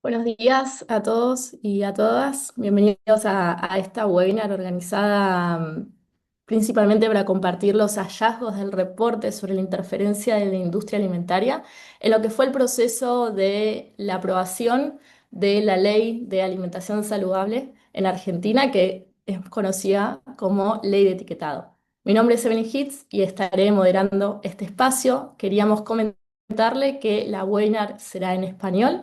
Buenos días a todos y a todas. Bienvenidos a esta webinar organizada principalmente para compartir los hallazgos del reporte sobre la interferencia de la industria alimentaria en lo que fue el proceso de la aprobación de la Ley de Alimentación Saludable en Argentina, que es conocida como Ley de Etiquetado. Mi nombre es Evelyn Hitz y estaré moderando este espacio. Queríamos comentarle que la webinar será en español,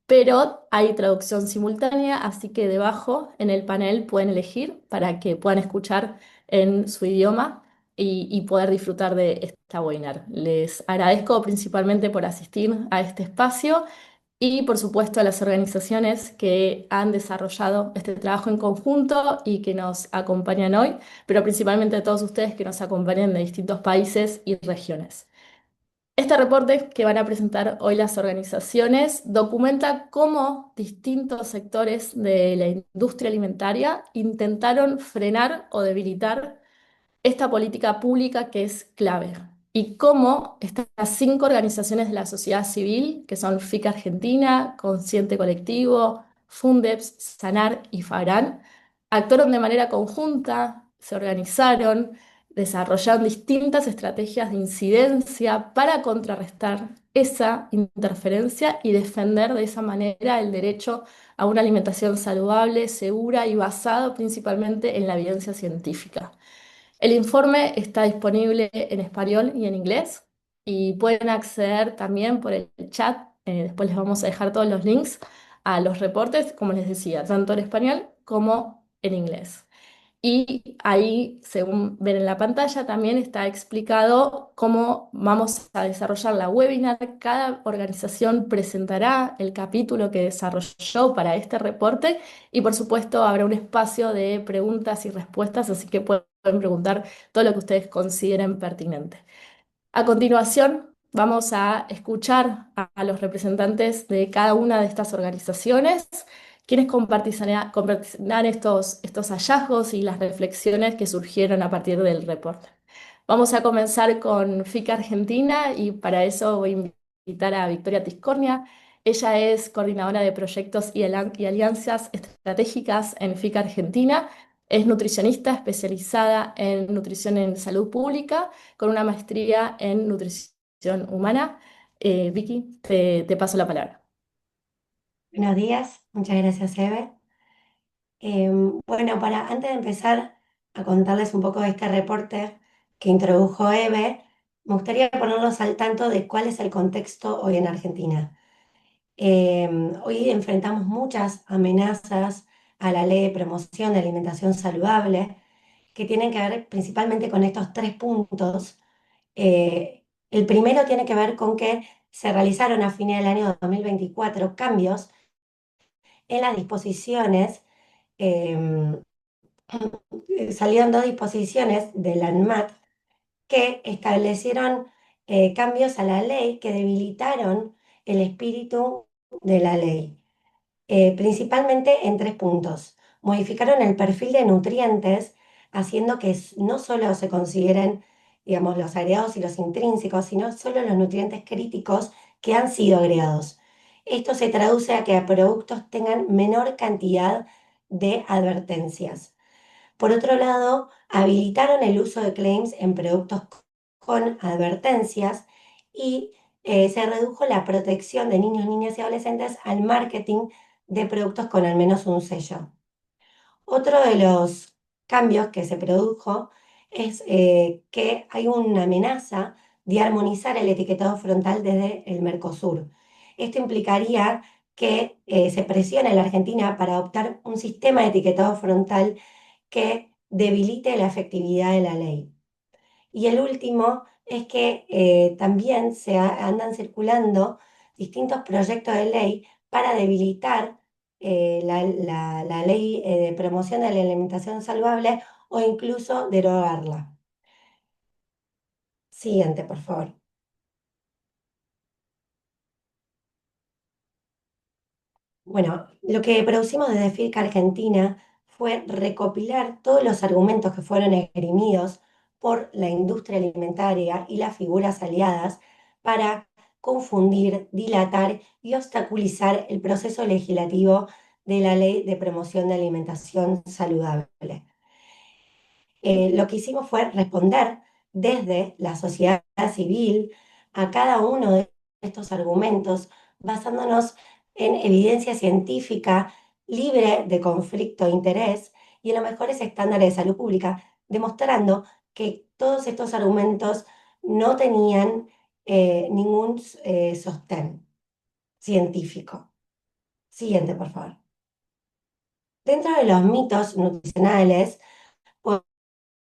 pero hay traducción simultánea, así que debajo en el panel pueden elegir para que puedan escuchar en su idioma y poder disfrutar de esta webinar. Les agradezco principalmente por asistir a este espacio y por supuesto a las organizaciones que han desarrollado este trabajo en conjunto y que nos acompañan hoy, pero principalmente a todos ustedes que nos acompañan de distintos países y regiones. Este reporte que van a presentar hoy las organizaciones documenta cómo distintos sectores de la industria alimentaria intentaron frenar o debilitar esta política pública que es clave y cómo estas cinco organizaciones de la sociedad civil, que son FIC Argentina, Consciente Colectivo, Fundeps, Sanar y Fagran, actuaron de manera conjunta, se organizaron, desarrollaron distintas estrategias de incidencia para contrarrestar esa interferencia y defender de esa manera el derecho a una alimentación saludable, segura y basado principalmente en la evidencia científica. El informe está disponible en español y en inglés y pueden acceder también por el chat. Después les vamos a dejar todos los links a los reportes, como les decía, tanto en español como en inglés. Y ahí, según ven en la pantalla, también está explicado cómo vamos a desarrollar la webinar. Cada organización presentará el capítulo que desarrolló para este reporte y, por supuesto, habrá un espacio de preguntas y respuestas, así que pueden preguntar todo lo que ustedes consideren pertinente. A continuación, vamos a escuchar a los representantes de cada una de estas organizaciones, quienes compartirán estos hallazgos y las reflexiones que surgieron a partir del reporte. Vamos a comenzar con FIC Argentina y para eso voy a invitar a Victoria Tiscornia. Ella es coordinadora de proyectos y alianzas estratégicas en FIC Argentina. Es nutricionista especializada en nutrición en salud pública con una maestría en nutrición humana. Vicky, te paso la palabra. Buenos días, muchas gracias, Eve. Bueno, antes de empezar a contarles un poco de este reporte que introdujo Eve, me gustaría ponerlos al tanto de cuál es el contexto hoy en Argentina. Hoy enfrentamos muchas amenazas a la ley de promoción de alimentación saludable que tienen que ver principalmente con estos tres puntos. El primero tiene que ver con que se realizaron a fines del año 2024 cambios en las disposiciones. em, Salieron dos disposiciones de la ANMAT que establecieron cambios a la ley que debilitaron el espíritu de la ley, principalmente en tres puntos. Modificaron el perfil de nutrientes, haciendo que no solo se consideren, digamos, los agregados y los intrínsecos, sino solo los nutrientes críticos que han sido agregados. Esto se traduce a que productos tengan menor cantidad de advertencias. Por otro lado, habilitaron el uso de claims en productos con advertencias y se redujo la protección de niños, niñas y adolescentes al marketing de productos con al menos un sello. Otro de los cambios que se produjo es que hay una amenaza de armonizar el etiquetado frontal desde el Mercosur. Esto implicaría que se presione a la Argentina para adoptar un sistema de etiquetado frontal que debilite la efectividad de la ley. Y el último es que también andan circulando distintos proyectos de ley para debilitar la ley de promoción de la alimentación saludable o incluso derogarla. Siguiente, por favor. Bueno, lo que producimos desde FIRC Argentina fue recopilar todos los argumentos que fueron esgrimidos por la industria alimentaria y las figuras aliadas para confundir, dilatar y obstaculizar el proceso legislativo de la Ley de Promoción de Alimentación Saludable. Lo que hicimos fue responder desde la sociedad civil a cada uno de estos argumentos, basándonos en evidencia científica libre de conflicto de interés y en los mejores estándares de salud pública, demostrando que todos estos argumentos no tenían ningún sostén científico. Siguiente, por favor. Dentro de los mitos nutricionales,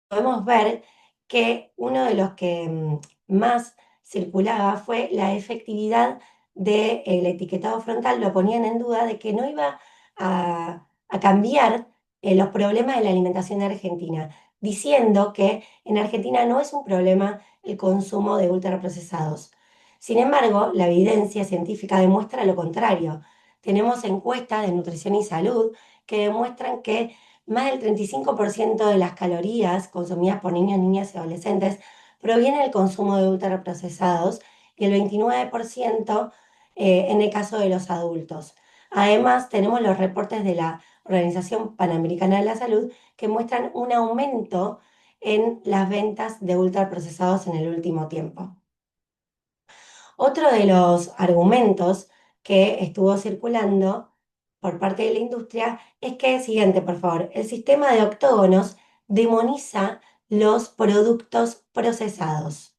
podemos ver que uno de los que más circulaba fue la efectividad del etiquetado frontal. Lo ponían en duda de que no iba a cambiar los problemas de la alimentación en Argentina, diciendo que en Argentina no es un problema el consumo de ultraprocesados. Sin embargo, la evidencia científica demuestra lo contrario. Tenemos encuestas de nutrición y salud que demuestran que más del 35% de las calorías consumidas por niños, niñas y adolescentes proviene del consumo de ultraprocesados y el 29% en el caso de los adultos. Además, tenemos los reportes de la Organización Panamericana de la Salud que muestran un aumento en las ventas de ultraprocesados en el último tiempo. Otro de los argumentos que estuvo circulando por parte de la industria es que, siguiente, por favor, el sistema de octógonos demoniza los productos procesados.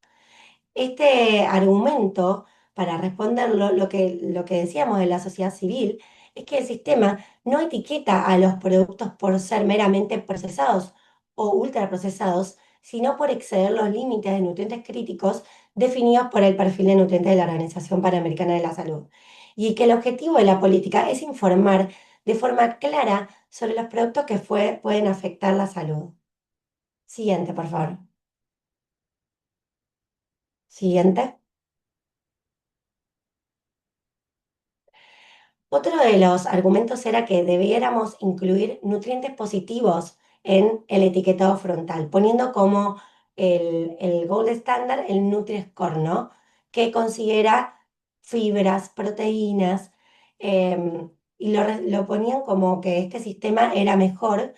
Este argumento, para responderlo, lo que decíamos de la sociedad civil, es que el sistema no etiqueta a los productos por ser meramente procesados o ultraprocesados, sino por exceder los límites de nutrientes críticos definidos por el perfil de nutrientes de la Organización Panamericana de la Salud. Y que el objetivo de la política es informar de forma clara sobre los productos que pueden afectar la salud. Siguiente, por favor. Siguiente. Otro de los argumentos era que debiéramos incluir nutrientes positivos en el etiquetado frontal, poniendo como el gold standard el Nutri-Score, ¿no? Que considera fibras, proteínas, y lo ponían como que este sistema era mejor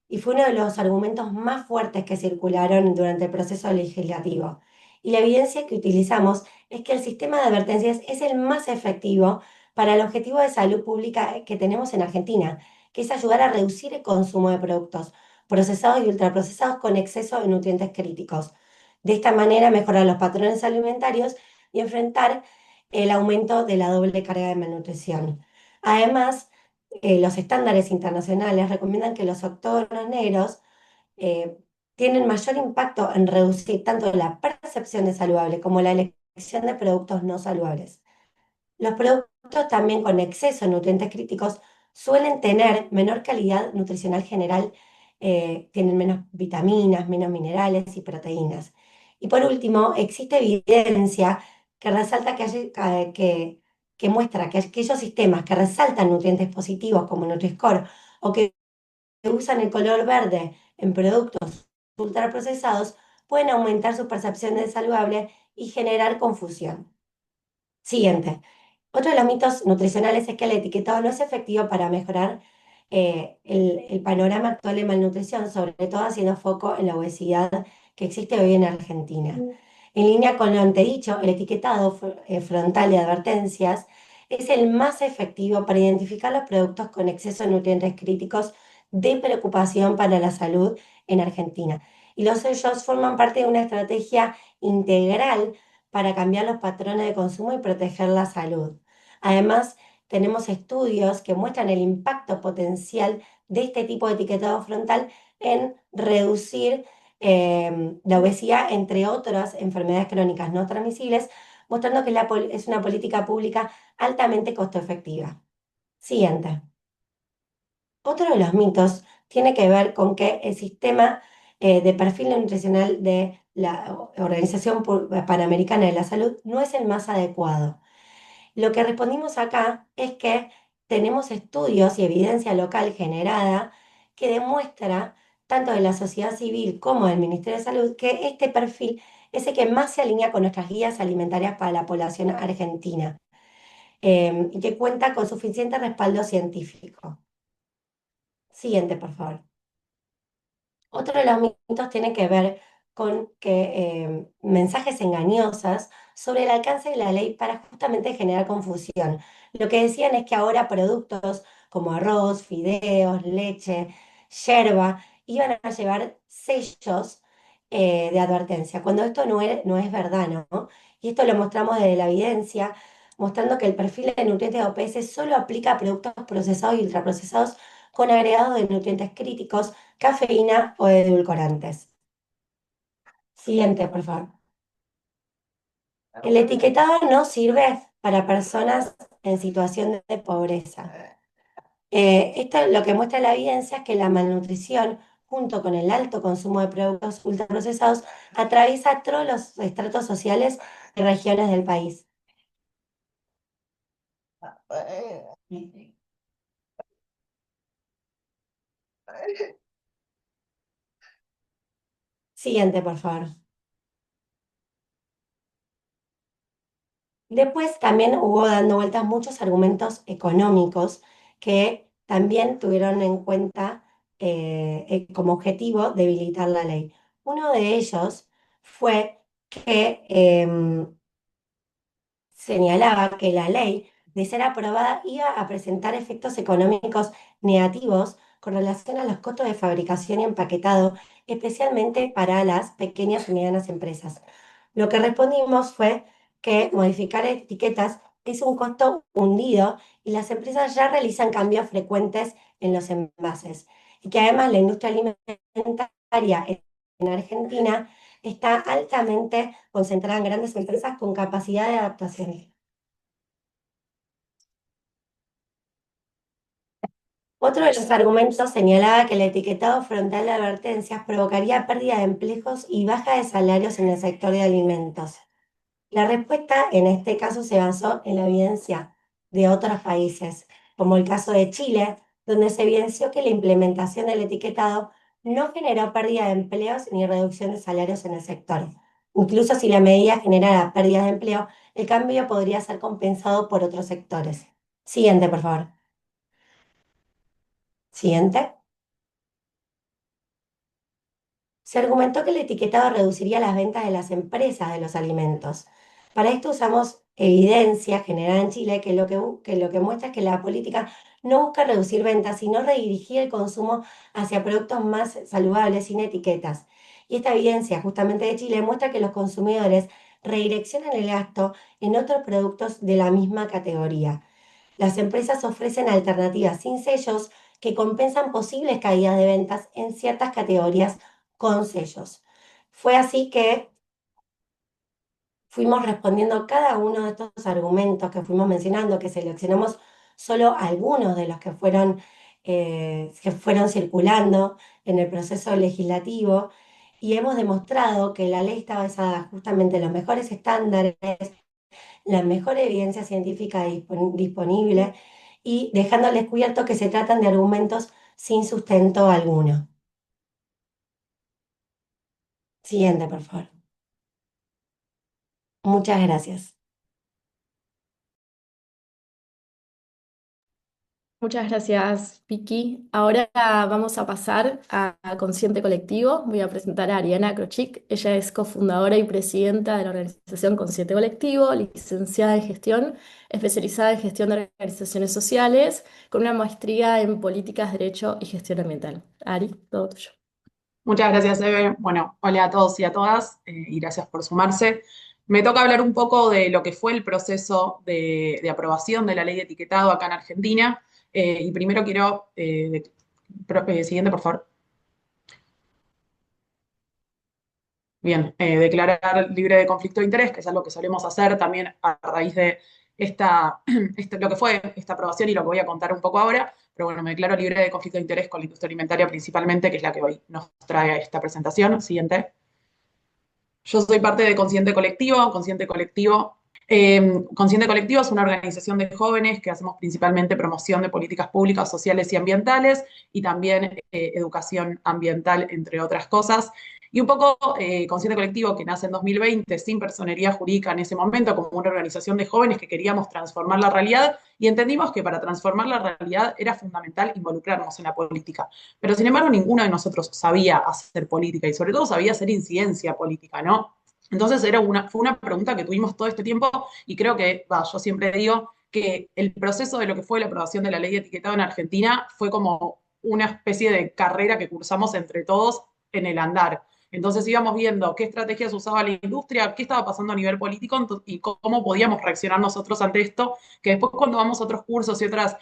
y fue uno de los argumentos más fuertes que circularon durante el proceso legislativo. Y la evidencia que utilizamos es que el sistema de advertencias es el más efectivo para el objetivo de salud pública que tenemos en Argentina, que es ayudar a reducir el consumo de productos procesados y ultraprocesados con exceso de nutrientes críticos. De esta manera mejorar los patrones alimentarios y enfrentar el aumento de la doble carga de malnutrición. Además, los estándares internacionales recomiendan que los octógonos negros eh, tienen mayor impacto en reducir tanto la percepción de saludable como la elección de productos no saludables. Los productos también con exceso de nutrientes críticos suelen tener menor calidad nutricional general, tienen menos vitaminas, menos minerales y proteínas. Y por último, existe evidencia que resalta que muestra que aquellos sistemas que resaltan nutrientes positivos como Nutri-Score o que usan el color verde en productos ultraprocesados pueden aumentar su percepción de saludable y generar confusión. Siguiente. Otro de los mitos nutricionales es que el etiquetado no es efectivo para mejorar el panorama actual de malnutrición, sobre todo haciendo foco en la obesidad que existe hoy en Argentina. En línea con lo antedicho, el etiquetado frontal de advertencias es el más efectivo para identificar los productos con exceso de nutrientes críticos de preocupación para la salud en Argentina. Y los sellos forman parte de una estrategia integral para cambiar los patrones de consumo y proteger la salud. Además, tenemos estudios que muestran el impacto potencial de este tipo de etiquetado frontal en reducir la obesidad, entre otras enfermedades crónicas no transmisibles, mostrando que es una política pública altamente costo efectiva. Siguiente. Otro de los mitos tiene que ver con que el sistema de perfil nutricional de la Organización Panamericana de la Salud no es el más adecuado. Lo que respondimos acá es que tenemos estudios y evidencia local generada que demuestra, tanto de la sociedad civil como del Ministerio de Salud, que este perfil ese que más se alinea con nuestras guías alimentarias para la población argentina, y que cuenta con suficiente respaldo científico. Siguiente, por favor. Otro de los mitos tiene que ver con que mensajes engañosos sobre el alcance de la ley para justamente generar confusión. Lo que decían es que ahora productos como arroz, fideos, leche, yerba, iban a llevar sellos de advertencia, cuando esto no es verdad, ¿no? Y esto lo mostramos desde la evidencia, mostrando que el perfil de nutrientes de OPS solo aplica a productos procesados y ultraprocesados con agregados de nutrientes críticos, cafeína o edulcorantes. Siguiente, por favor. El etiquetado no sirve para personas en situación de pobreza. Esto lo que muestra la evidencia es que la malnutrición, junto con el alto consumo de productos ultraprocesados, atraviesa todos los estratos sociales y regiones del país. Siguiente, por favor. Después también hubo dando vueltas muchos argumentos económicos que también tuvieron en cuenta como objetivo debilitar la ley. Uno de ellos fue que señalaba que la ley, de ser aprobada, iba a presentar efectos económicos negativos con relación a los costos de fabricación y empaquetado, especialmente para las pequeñas y medianas empresas. Lo que respondimos fue que modificar etiquetas es un costo hundido y las empresas ya realizan cambios frecuentes en los envases. Y que además la industria alimentaria en Argentina está altamente concentrada en grandes empresas con capacidad de adaptación. Otro de los argumentos señalaba que el etiquetado frontal de advertencias provocaría pérdida de empleos y baja de salarios en el sector de alimentos. La respuesta en este caso se basó en la evidencia de otros países, como el caso de Chile, donde se evidenció que la implementación del etiquetado no generó pérdida de empleos ni reducción de salarios en el sector. Incluso si la medida generara pérdidas de empleo, el cambio podría ser compensado por otros sectores. Siguiente, por favor. Siguiente. Se argumentó que el etiquetado reduciría las ventas de las empresas de los alimentos. Para esto usamos evidencia generada en Chile que lo que muestra es que la política no busca reducir ventas, sino redirigir el consumo hacia productos más saludables sin etiquetas. Y esta evidencia justamente de Chile muestra que los consumidores redireccionan el gasto en otros productos de la misma categoría. Las empresas ofrecen alternativas sin sellos que compensan posibles caídas de ventas en ciertas categorías con sellos. Fue así que fuimos respondiendo cada uno de estos argumentos que fuimos mencionando, que seleccionamos solo algunos de los que fueron circulando en el proceso legislativo y hemos demostrado que la ley está basada justamente en los mejores estándares, la mejor evidencia científica disponible y dejando al descubierto que se tratan de argumentos sin sustento alguno. Siguiente, por favor. Muchas gracias. Muchas gracias, Vicky. Ahora vamos a pasar a Consciente Colectivo. Voy a presentar a Ariana Krochik. Ella es cofundadora y presidenta de la organización Consciente Colectivo, licenciada en gestión, especializada en gestión de organizaciones sociales, con una maestría en políticas, derecho y gestión ambiental. Ari, todo tuyo. Muchas gracias, Eve. Bueno, hola a todos y a todas, y gracias por sumarse. Me toca hablar un poco de lo que fue el proceso de aprobación de la ley de etiquetado acá en Argentina. Y primero quiero, siguiente, por favor. Bien, declarar libre de conflicto de interés, que es algo que solemos hacer también a raíz de lo que fue esta aprobación y lo que voy a contar un poco ahora. Pero bueno, me declaro libre de conflicto de interés con la industria alimentaria principalmente, que es la que hoy nos trae a esta presentación. Siguiente. Yo soy parte de Consciente Colectivo. Consciente Colectivo es una organización de jóvenes que hacemos principalmente promoción de políticas públicas, sociales y ambientales y también educación ambiental, entre otras cosas. Y un poco Consciente Colectivo, que nace en 2020 sin personería jurídica en ese momento, como una organización de jóvenes que queríamos transformar la realidad, y entendimos que para transformar la realidad era fundamental involucrarnos en la política. Pero sin embargo, ninguno de nosotros sabía hacer política y sobre todo sabía hacer incidencia política, ¿no? Entonces fue una pregunta que tuvimos todo este tiempo y creo que, yo siempre digo que el proceso de lo que fue la aprobación de la ley de etiquetado en Argentina fue como una especie de carrera que cursamos entre todos en el andar. Entonces íbamos viendo qué estrategias usaba la industria, qué estaba pasando a nivel político y cómo podíamos reaccionar nosotros ante esto, que después cuando vamos a otros cursos y otras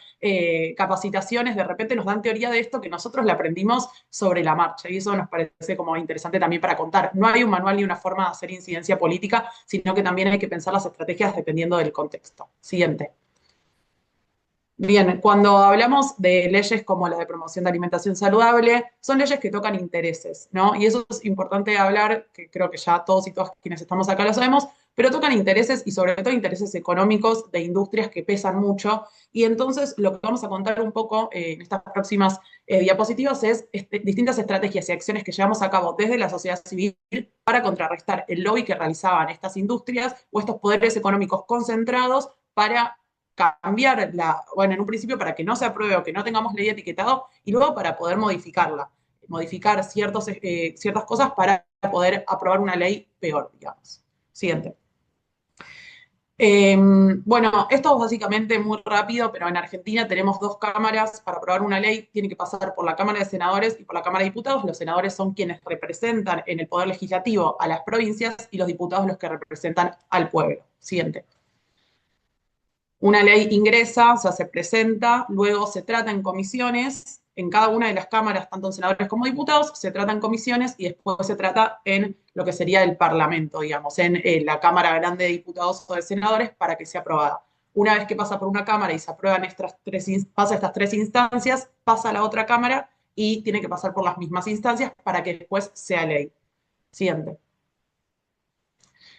capacitaciones, de repente nos dan teoría de esto que nosotros la aprendimos sobre la marcha y eso nos parece como interesante también para contar. No hay un manual ni una forma de hacer incidencia política, sino que también hay que pensar las estrategias dependiendo del contexto. Siguiente. Bien, cuando hablamos de leyes como la de promoción de alimentación saludable, son leyes que tocan intereses, ¿no? Y eso es importante hablar, que creo que ya todos y todas quienes estamos acá lo sabemos, pero tocan intereses y sobre todo intereses económicos de industrias que pesan mucho. Y entonces lo que vamos a contar un poco en estas próximas diapositivas es distintas estrategias y acciones que llevamos a cabo desde la sociedad civil para contrarrestar el lobby que realizaban estas industrias o estos poderes económicos concentrados para cambiar bueno, en un principio para que no se apruebe o que no tengamos ley de etiquetado y luego para poder modificarla, modificar ciertas cosas para poder aprobar una ley peor, digamos. Siguiente. Bueno, esto es básicamente muy rápido, pero en Argentina tenemos dos cámaras para aprobar una ley, tiene que pasar por la Cámara de Senadores y por la Cámara de Diputados. Los senadores son quienes representan en el Poder Legislativo a las provincias y los diputados los que representan al pueblo. Siguiente. Una ley ingresa, o sea, se presenta, luego se trata en comisiones, en cada una de las cámaras, tanto en senadores como diputados, se trata en comisiones y después se trata en lo que sería el Parlamento, digamos, en la Cámara Grande de Diputados o de Senadores para que sea aprobada. Una vez que pasa por una cámara y se aprueban pasa estas tres instancias, pasa a la otra cámara y tiene que pasar por las mismas instancias para que después sea ley. Siguiente.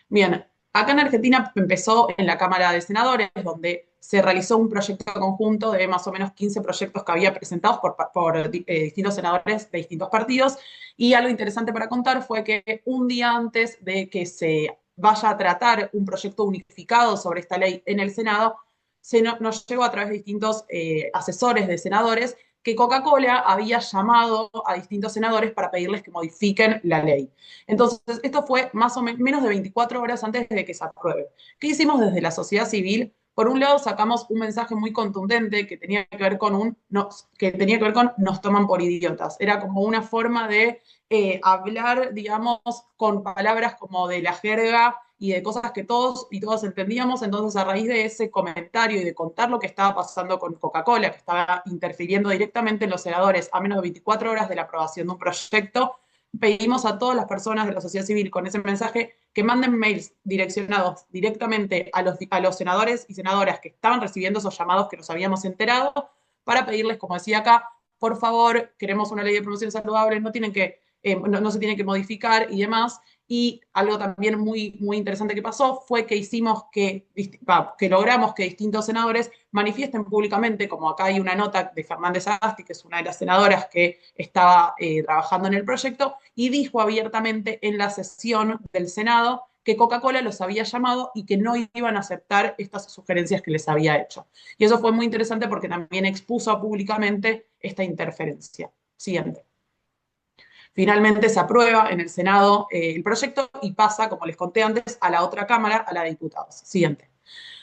Bien, acá en Argentina empezó en la Cámara de Senadores, donde se realizó un proyecto conjunto de más o menos 15 proyectos que había presentados por distintos senadores de distintos partidos. Y algo interesante para contar fue que un día antes de que se vaya a tratar un proyecto unificado sobre esta ley en el Senado, nos llegó a través de distintos asesores de senadores que Coca-Cola había llamado a distintos senadores para pedirles que modifiquen la ley. Entonces, esto fue más o menos de 24 horas antes de que se apruebe. ¿Qué hicimos desde la sociedad civil? Por un lado, sacamos un mensaje muy contundente que tenía que ver con nos toman por idiotas. Era como una forma de hablar, digamos, con palabras como de la jerga y de cosas que todos y todas entendíamos. Entonces, a raíz de ese comentario y de contar lo que estaba pasando con Coca-Cola, que estaba interfiriendo directamente en los senadores a menos de 24 horas de la aprobación de un proyecto, pedimos a todas las personas de la sociedad civil con ese mensaje que manden mails direccionados directamente a los senadores y senadoras que estaban recibiendo esos llamados que nos habíamos enterado para pedirles, como decía acá, por favor, queremos una ley de promoción saludable, no se tiene que modificar y demás. Y algo también muy, muy interesante que pasó fue que que logramos que distintos senadores manifiesten públicamente, como acá hay una nota de Fernández Agasti, que es una de las senadoras que estaba trabajando en el proyecto, y dijo abiertamente en la sesión del Senado que Coca-Cola los había llamado y que no iban a aceptar estas sugerencias que les había hecho. Y eso fue muy interesante porque también expuso públicamente esta interferencia. Siguiente. Finalmente se aprueba en el Senado el proyecto y pasa, como les conté antes, a la otra Cámara, a la de Diputados. Siguiente.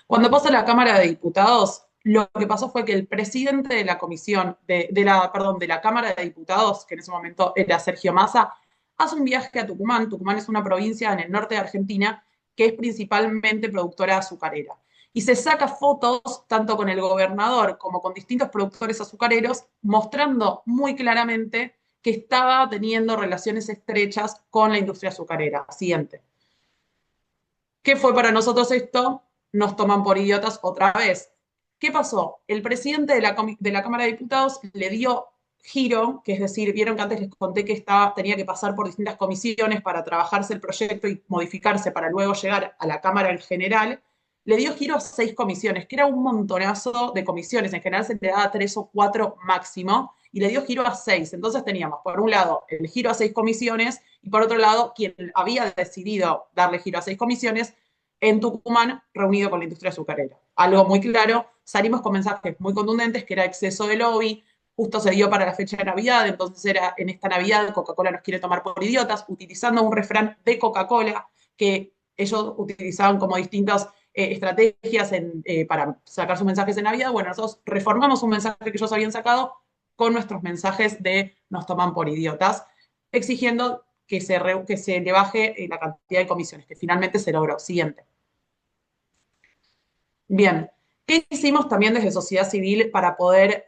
Cuando pasa a la Cámara de Diputados, lo que pasó fue que el presidente de la comisión, de la Cámara de Diputados, que en ese momento era Sergio Massa, hace un viaje a Tucumán. Tucumán es una provincia en el norte de Argentina que es principalmente productora azucarera. Y se saca fotos tanto con el gobernador como con distintos productores azucareros, mostrando muy claramente que estaba teniendo relaciones estrechas con la industria azucarera. Siguiente. ¿Qué fue para nosotros esto? Nos toman por idiotas otra vez. ¿Qué pasó? El presidente de la Cámara de Diputados le dio giro, que es decir, vieron que antes les conté que tenía que pasar por distintas comisiones para trabajarse el proyecto y modificarse para luego llegar a la Cámara en general, le dio giro a 6 comisiones, que era un montonazo de comisiones, en general se le daba 3 o 4 máximo, y le dio giro a 6. Entonces teníamos, por un lado, el giro a 6 comisiones y por otro lado, quien había decidido darle giro a 6 comisiones en Tucumán, reunido con la industria azucarera. Algo muy claro, salimos con mensajes muy contundentes, que era exceso de lobby, justo se dio para la fecha de Navidad, entonces era en esta Navidad Coca-Cola nos quiere tomar por idiotas, utilizando un refrán de Coca-Cola que ellos utilizaban como distintas estrategias para sacar sus mensajes de Navidad. Bueno, nosotros reformamos un mensaje que ellos habían sacado con nuestros mensajes de nos toman por idiotas, exigiendo que se le baje la cantidad de comisiones, que finalmente se logró. Siguiente. Bien, ¿qué hicimos también desde sociedad civil para poder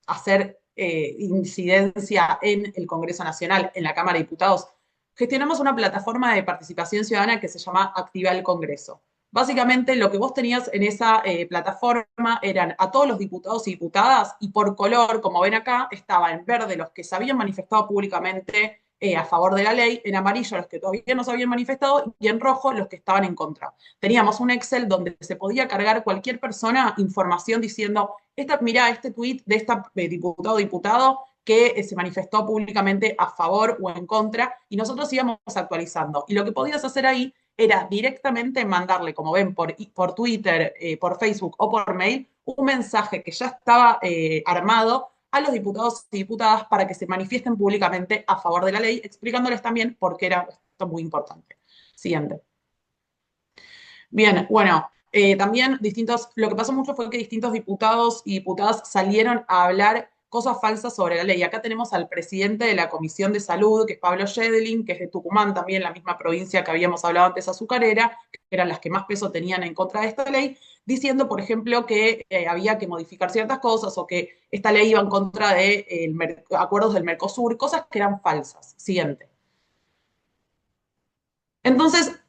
hacer incidencia en el Congreso Nacional, en la Cámara de Diputados? Gestionamos una plataforma de participación ciudadana que se llama Activa el Congreso. Básicamente lo que vos tenías en esa plataforma eran a todos los diputados y diputadas y por color, como ven acá, estaba en verde los que se habían manifestado públicamente a favor de la ley, en amarillo los que todavía no se habían manifestado y en rojo los que estaban en contra. Teníamos un Excel donde se podía cargar cualquier persona información diciendo, mirá, este tuit de esta diputado o diputado que se manifestó públicamente a favor o en contra, y nosotros íbamos actualizando. Y lo que podías hacer ahí era directamente mandarle, como ven, por Twitter, por Facebook o por mail, un mensaje que ya estaba armado a los diputados y diputadas para que se manifiesten públicamente a favor de la ley, explicándoles también por qué era esto muy importante. Siguiente. Bien, bueno, también lo que pasó mucho fue que distintos diputados y diputadas salieron a hablar cosas falsas sobre la ley. Acá tenemos al presidente de la Comisión de Salud, que es Pablo Schedling, que es de Tucumán, también la misma provincia que habíamos hablado antes, azucarera, que eran las que más peso tenían en contra de esta ley, diciendo, por ejemplo, que había que modificar ciertas cosas o que esta ley iba en contra de acuerdos del Mercosur, cosas que eran falsas. Siguiente. Entonces,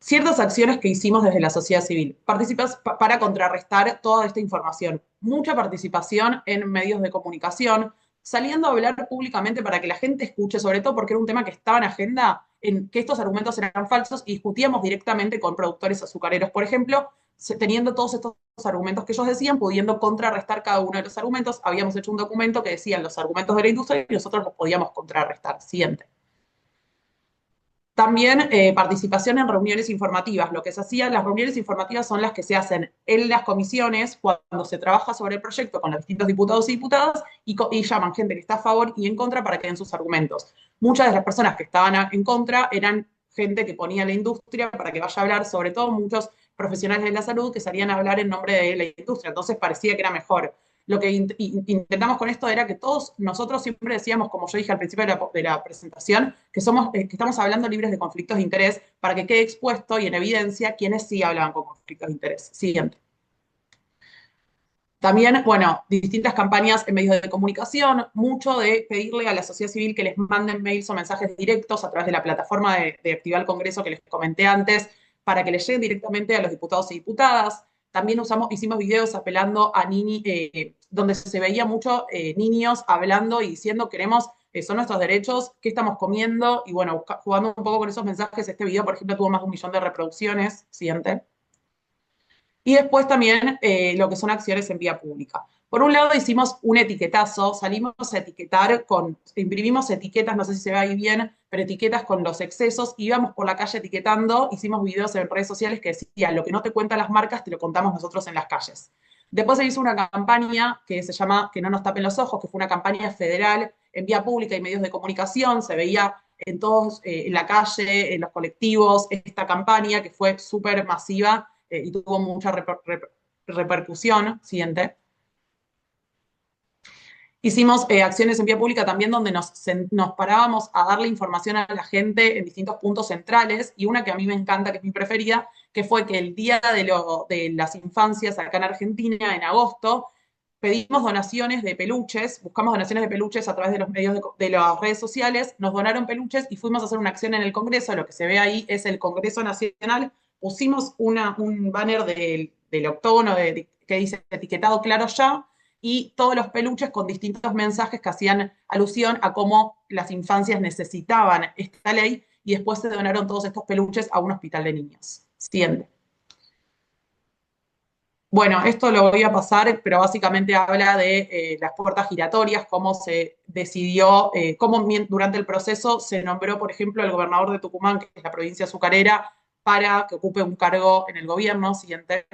ciertas acciones que hicimos desde la sociedad civil. Participas para contrarrestar toda esta información. Mucha participación en medios de comunicación, saliendo a hablar públicamente para que la gente escuche, sobre todo porque era un tema que estaba en agenda, en que estos argumentos eran falsos y discutíamos directamente con productores azucareros, por ejemplo, teniendo todos estos argumentos que ellos decían, pudiendo contrarrestar cada uno de los argumentos. Habíamos hecho un documento que decía los argumentos de la industria y nosotros los podíamos contrarrestar. Siguiente. También participación en reuniones informativas. Lo que se hacía, las reuniones informativas son las que se hacen en las comisiones cuando se trabaja sobre el proyecto con los distintos diputados y diputadas y llaman gente que está a favor y en contra para que den sus argumentos. Muchas de las personas que estaban en contra eran gente que ponía la industria para que vaya a hablar, sobre todo muchos profesionales de la salud que salían a hablar en nombre de la industria. Entonces parecía que era mejor. Lo que intentamos con esto era que todos nosotros siempre decíamos, como yo dije al principio de la presentación, que estamos hablando libres de conflictos de interés para que quede expuesto y en evidencia quienes sí hablaban con conflictos de interés. Siguiente. También, bueno, distintas campañas en medios de comunicación, mucho de pedirle a la sociedad civil que les manden mails o mensajes directos a través de la plataforma de Activar el Congreso que les comenté antes, para que les lleguen directamente a los diputados y diputadas. También hicimos videos apelando a donde se veía mucho niños hablando y diciendo queremos, son nuestros derechos, qué estamos comiendo, y bueno, jugando un poco con esos mensajes. Este video, por ejemplo, tuvo más de 1 millón de reproducciones. Siguiente. Y después también lo que son acciones en vía pública. Por un lado hicimos un etiquetazo, salimos a etiquetar imprimimos etiquetas, no sé si se ve ahí bien, pero etiquetas con los excesos, íbamos por la calle etiquetando, hicimos videos en redes sociales que decían, lo que no te cuentan las marcas, te lo contamos nosotros en las calles. Después se hizo una campaña que se llama Que no nos tapen los ojos, que fue una campaña federal en vía pública y medios de comunicación, se veía en todos, en la calle, en los colectivos, esta campaña que fue súper masiva y tuvo mucha repercusión. Siguiente. Hicimos acciones en vía pública también donde nos parábamos a darle información a la gente en distintos puntos centrales, y una que a mí me encanta, que es mi preferida, que fue que el Día de las Infancias acá en Argentina, en agosto, pedimos donaciones de peluches, buscamos donaciones de peluches a través de los medios de las redes sociales, nos donaron peluches y fuimos a hacer una acción en el Congreso. Lo que se ve ahí es el Congreso Nacional. Pusimos un banner del octógono que dice etiquetado claro ya, y todos los peluches con distintos mensajes que hacían alusión a cómo las infancias necesitaban esta ley, y después se donaron todos estos peluches a un hospital de niños. Siguiente. Bueno, esto lo voy a pasar, pero básicamente habla de las puertas giratorias, cómo se decidió cómo durante el proceso se nombró, por ejemplo, el gobernador de Tucumán, que es la provincia azucarera, para que ocupe un cargo en el gobierno. Siguiente.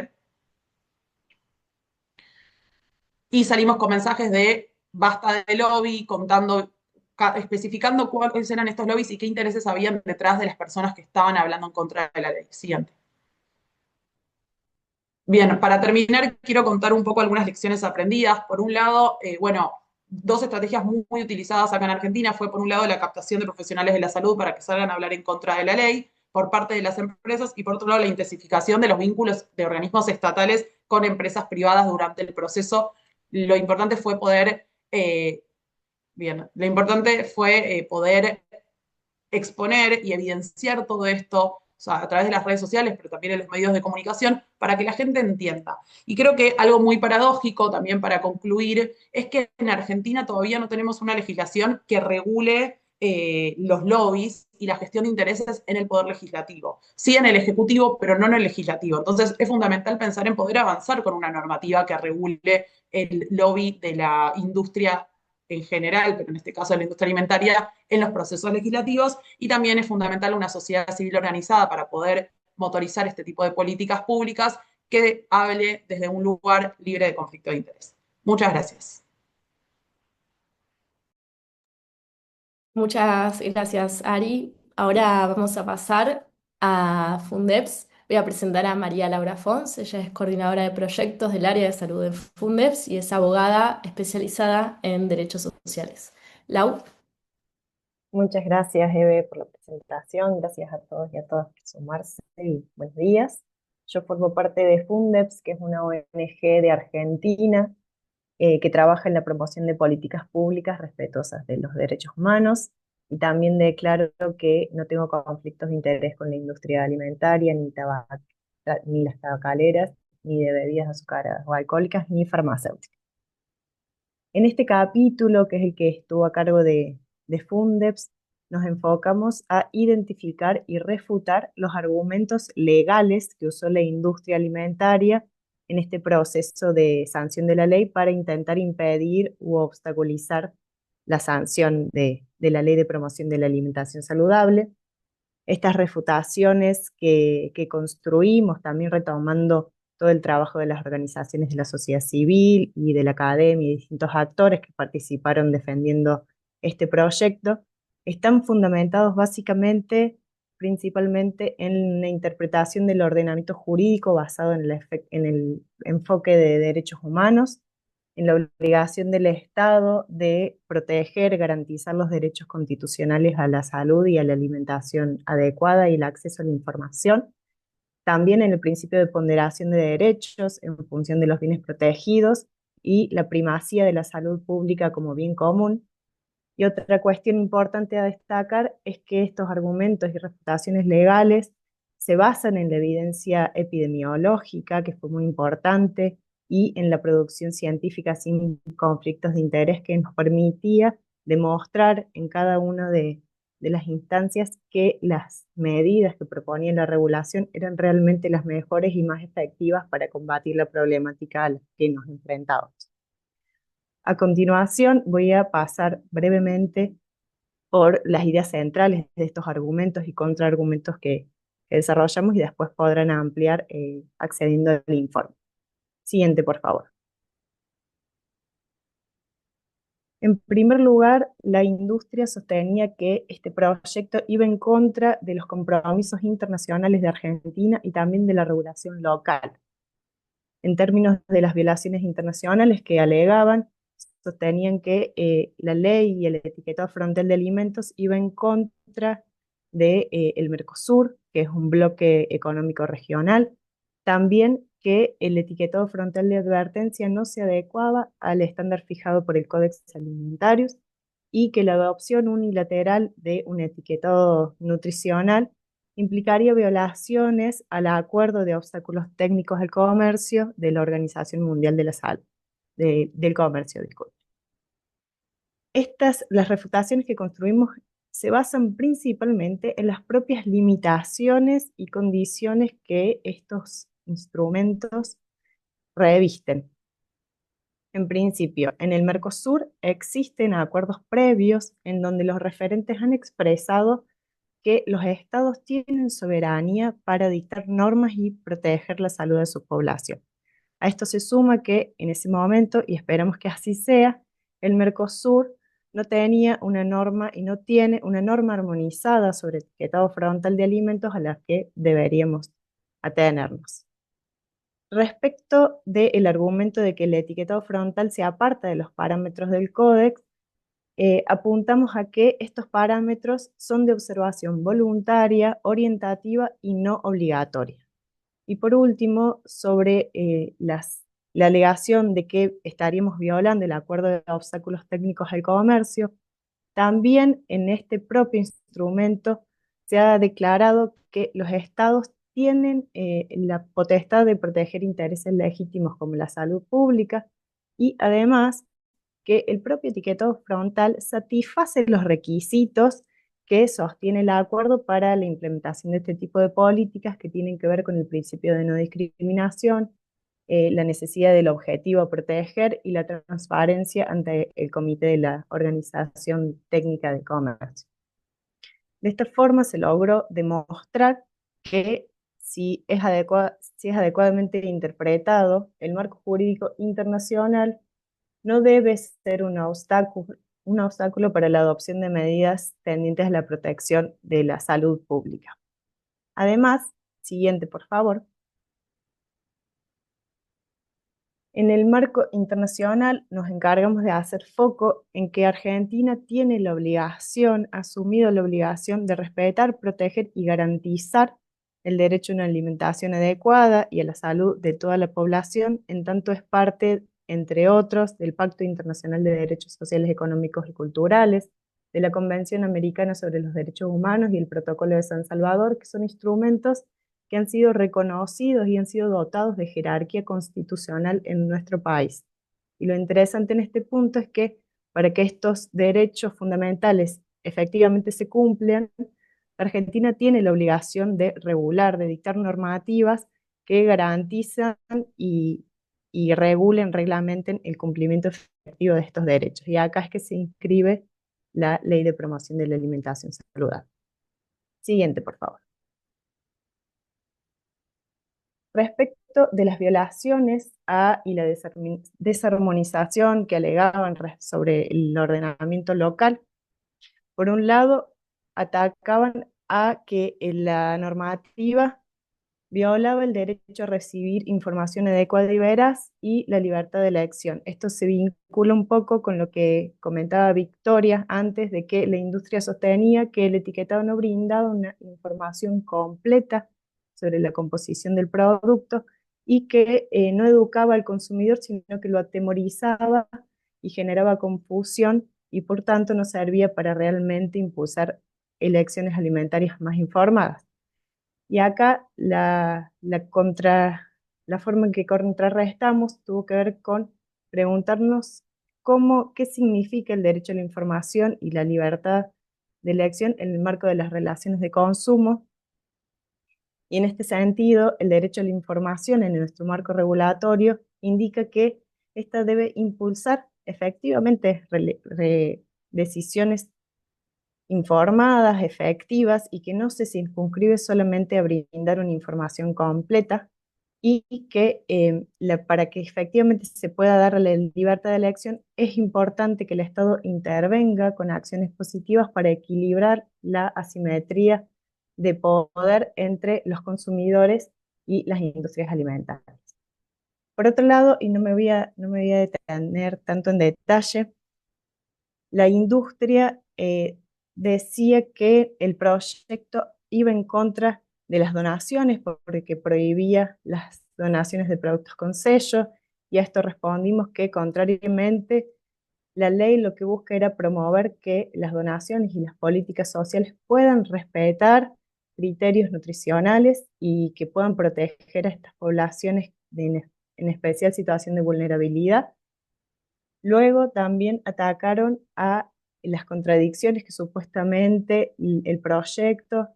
Y salimos con mensajes de basta de lobby, contando, especificando cuáles eran estos lobbies y qué intereses habían detrás de las personas que estaban hablando en contra de la ley. Siguiente. Bien, para terminar, quiero contar un poco algunas lecciones aprendidas. Por un lado, bueno, dos estrategias muy utilizadas acá en Argentina fue, por un lado, la captación de profesionales de la salud para que salgan a hablar en contra de la ley por parte de las empresas y, por otro lado, la intensificación de los vínculos de organismos estatales con empresas privadas durante el proceso. Lo importante fue poder, bien, lo importante fue poder exponer y evidenciar todo esto, o sea, a través de las redes sociales, pero también en los medios de comunicación, para que la gente entienda. Y creo que algo muy paradójico, también para concluir, es que en Argentina todavía no tenemos una legislación que regule los lobbies y la gestión de intereses en el poder legislativo. Sí en el ejecutivo, pero no en el legislativo. Entonces es fundamental pensar en poder avanzar con una normativa que regule el lobby de la industria en general, pero en este caso de la industria alimentaria, en los procesos legislativos, y también es fundamental una sociedad civil organizada para poder motorizar este tipo de políticas públicas que hable desde un lugar libre de conflicto de interés. Muchas gracias. Muchas gracias, Ari. Ahora vamos a pasar a Fundeps. Voy a presentar a María Laura Fons. Ella es coordinadora de proyectos del área de salud de Fundeps y es abogada especializada en derechos sociales. Lau. Muchas gracias, Eve, por la presentación. Gracias a todos y a todas por sumarse y buenos días. Yo formo parte de Fundeps, que es una ONG de Argentina que trabaja en la promoción de políticas públicas respetuosas de los derechos humanos, y también declaro que no tengo conflictos de interés con la industria alimentaria, ni las tabacaleras, ni de bebidas azucaradas o alcohólicas, ni farmacéuticas. En este capítulo, que es el que estuvo a cargo de Fundeps, nos enfocamos a identificar y refutar los argumentos legales que usó la industria alimentaria en este proceso de sanción de la ley para intentar impedir u obstaculizar la sanción de la Ley de Promoción de la Alimentación Saludable. Estas refutaciones que construimos, también retomando todo el trabajo de las organizaciones de la sociedad civil y de la academia y distintos actores que participaron defendiendo este proyecto, están fundamentados básicamente, principalmente en la interpretación del ordenamiento jurídico basado en el enfoque de derechos humanos, en la obligación del Estado de proteger, garantizar los derechos constitucionales a la salud y a la alimentación adecuada y el acceso a la información, también en el principio de ponderación de derechos en función de los bienes protegidos y la primacía de la salud pública como bien común. Y otra cuestión importante a destacar es que estos argumentos y refutaciones legales se basan en la evidencia epidemiológica, que fue muy importante, y en la producción científica sin conflictos de interés, que nos permitía demostrar en cada una de las instancias que las medidas que proponía la regulación eran realmente las mejores y más efectivas para combatir la problemática a la que nos enfrentamos. A continuación, voy a pasar brevemente por las ideas centrales de estos argumentos y contraargumentos que desarrollamos, y después podrán ampliar accediendo al informe. Siguiente, por favor. En primer lugar, la industria sostenía que este proyecto iba en contra de los compromisos internacionales de Argentina y también de la regulación local. En términos de las violaciones internacionales que alegaban, sostenían que la ley y el etiquetado frontal de alimentos iba en contra de, el Mercosur, que es un bloque económico regional, también que el etiquetado frontal de advertencia no se adecuaba al estándar fijado por el Codex Alimentarius, y que la adopción unilateral de un etiquetado nutricional implicaría violaciones al Acuerdo de Obstáculos Técnicos al Comercio de la Organización Mundial de la Salud, del Comercio, disculpe. Las refutaciones que construimos se basan principalmente en las propias limitaciones y condiciones que estos instrumentos revisten. En principio, en el Mercosur existen acuerdos previos en donde los referentes han expresado que los estados tienen soberanía para dictar normas y proteger la salud de su población. A esto se suma que en ese momento, y esperamos que así sea, el Mercosur no tenía una norma y no tiene una norma armonizada sobre etiquetado frontal de alimentos a la que deberíamos atenernos. Respecto del argumento de que el etiquetado frontal se aparta de los parámetros del códex, apuntamos a que estos parámetros son de observación voluntaria, orientativa y no obligatoria. Y por último, sobre la alegación de que estaríamos violando el acuerdo de obstáculos técnicos al comercio, también en este propio instrumento se ha declarado que los estados tienen la potestad de proteger intereses legítimos como la salud pública y además que el propio etiquetado frontal satisface los requisitos que sostiene el acuerdo para la implementación de este tipo de políticas que tienen que ver con el principio de no discriminación, la necesidad del objetivo a proteger y la transparencia ante el comité de la Organización Técnica de Comercio. De esta forma se logró demostrar que si es adecuadamente interpretado, el marco jurídico internacional no debe ser un obstáculo para la adopción de medidas tendientes a la protección de la salud pública. Además, siguiente por favor, en el marco internacional nos encargamos de hacer foco en que Argentina tiene la obligación, ha asumido la obligación de respetar, proteger y garantizar el derecho a una alimentación adecuada y a la salud de toda la población, en tanto es parte, entre otros, del Pacto Internacional de Derechos Sociales, Económicos y Culturales, de la Convención Americana sobre los Derechos Humanos y el Protocolo de San Salvador, que son instrumentos que han sido reconocidos y han sido dotados de jerarquía constitucional en nuestro país. Y lo interesante en este punto es que para que estos derechos fundamentales efectivamente se cumplan, Argentina tiene la obligación de regular, de dictar normativas que garantizan y regulen, reglamenten el cumplimiento efectivo de estos derechos. Y acá es que se inscribe la Ley de Promoción de la Alimentación Saludable. Siguiente, por favor. Respecto de las violaciones y la desarmonización que alegaban sobre el ordenamiento local, por un lado, atacaban a que la normativa violaba el derecho a recibir información adecuada y veraz y la libertad de elección. Esto se vincula un poco con lo que comentaba Victoria antes de que la industria sostenía que el etiquetado no brindaba una información completa sobre la composición del producto y que no educaba al consumidor, sino que lo atemorizaba y generaba confusión y por tanto no servía para realmente impulsar elecciones alimentarias más informadas. Y acá la forma en que contrarrestamos tuvo que ver con preguntarnos qué significa el derecho a la información y la libertad de elección en el marco de las relaciones de consumo. Y en este sentido, el derecho a la información en nuestro marco regulatorio indica que ésta debe impulsar efectivamente decisiones informadas, efectivas y que no se circunscribe solamente a brindar una información completa y que para que efectivamente se pueda dar la libertad de elección es importante que el Estado intervenga con acciones positivas para equilibrar la asimetría de poder entre los consumidores y las industrias alimentarias. Por otro lado, y no me voy a detener tanto en detalle, la industria decía que el proyecto iba en contra de las donaciones porque prohibía las donaciones de productos con sello, y a esto respondimos que contrariamente la ley lo que busca era promover que las donaciones y las políticas sociales puedan respetar criterios nutricionales y que puedan proteger a estas poblaciones en especial situación de vulnerabilidad. Luego también atacaron a las contradicciones que supuestamente el proyecto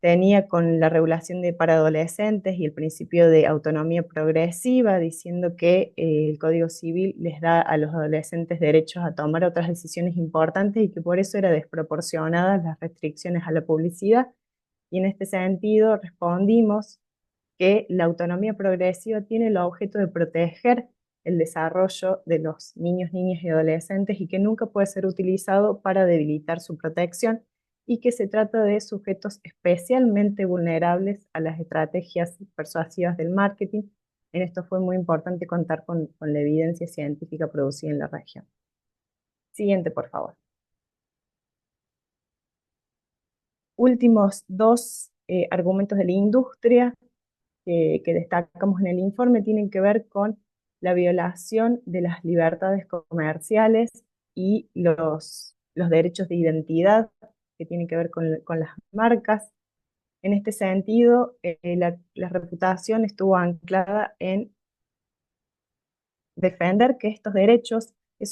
tenía con la regulación para adolescentes y el principio de autonomía progresiva, diciendo que el Código Civil les da a los adolescentes derechos a tomar otras decisiones importantes y que por eso era desproporcionadas las restricciones a la publicidad. Y en este sentido respondimos que la autonomía progresiva tiene el objeto de proteger el desarrollo de los niños, niñas y adolescentes y que nunca puede ser utilizado para debilitar su protección y que se trata de sujetos especialmente vulnerables a las estrategias persuasivas del marketing. En esto fue muy importante contar con la evidencia científica producida en la región. Siguiente, por favor. Últimos dos argumentos de la industria que destacamos en el informe tienen que ver con la violación de las libertades comerciales y los derechos de identidad que tienen que ver con las marcas. En este sentido, la reputación estuvo anclada en defender que esos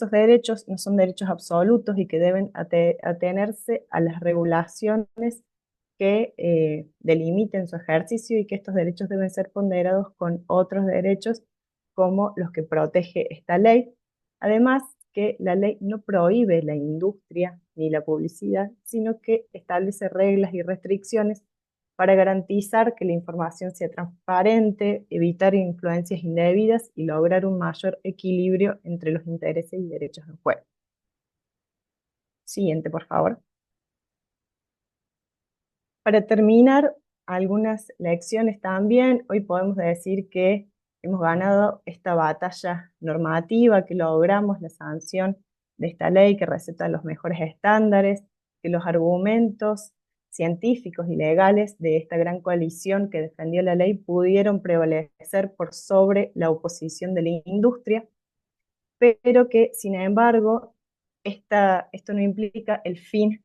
derechos no son derechos absolutos y que deben atenerse a las regulaciones que delimiten su ejercicio y que estos derechos deben ser ponderados con otros derechos como los que protege esta ley. Además, que la ley no prohíbe la industria ni la publicidad, sino que establece reglas y restricciones para garantizar que la información sea transparente, evitar influencias indebidas y lograr un mayor equilibrio entre los intereses y derechos en juego. Siguiente, por favor. Para terminar, algunas lecciones también. Hoy podemos decir que hemos ganado esta batalla normativa, que logramos la sanción de esta ley que receta los mejores estándares, que los argumentos científicos y legales de esta gran coalición que defendió la ley pudieron prevalecer por sobre la oposición de la industria, pero que, sin embargo, esto no implica el fin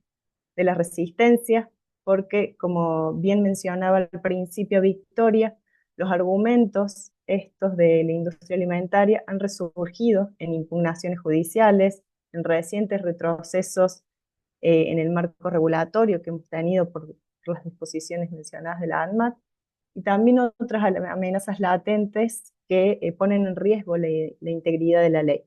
de la resistencia, porque, como bien mencionaba al principio Victoria, los argumentos estos de la industria alimentaria han resurgido en impugnaciones judiciales, en recientes retrocesos en el marco regulatorio que hemos tenido por las disposiciones mencionadas de la ANMAT, y también otras amenazas latentes que ponen en riesgo la integridad de la ley.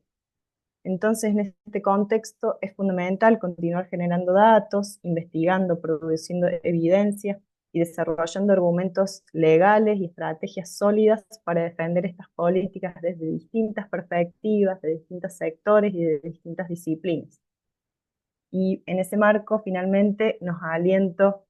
Entonces, en este contexto es fundamental continuar generando datos, investigando, produciendo evidencia y desarrollando argumentos legales y estrategias sólidas para defender estas políticas desde distintas perspectivas, de distintos sectores y de distintas disciplinas. Y en ese marco, finalmente, nos aliento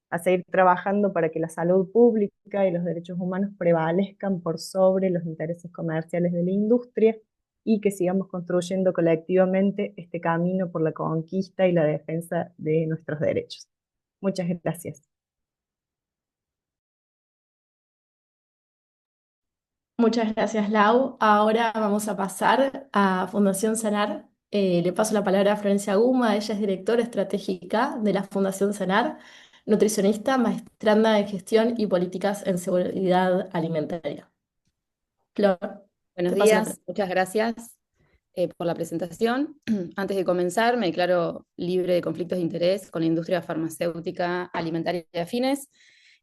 a seguir trabajando para que la salud pública y los derechos humanos prevalezcan por sobre los intereses comerciales de la industria y que sigamos construyendo colectivamente este camino por la conquista y la defensa de nuestros derechos. Muchas gracias. Muchas gracias, Lau. Ahora vamos a pasar a Fundación Sanar. Le paso la palabra a Florencia Guma. Ella es directora estratégica de la Fundación Sanar, nutricionista, maestranda en gestión y políticas en seguridad alimentaria. Flor, Buenos te paso la días, palabra. muchas gracias por la presentación. Antes de comenzar, me declaro libre de conflictos de interés con la industria farmacéutica, alimentaria y afines.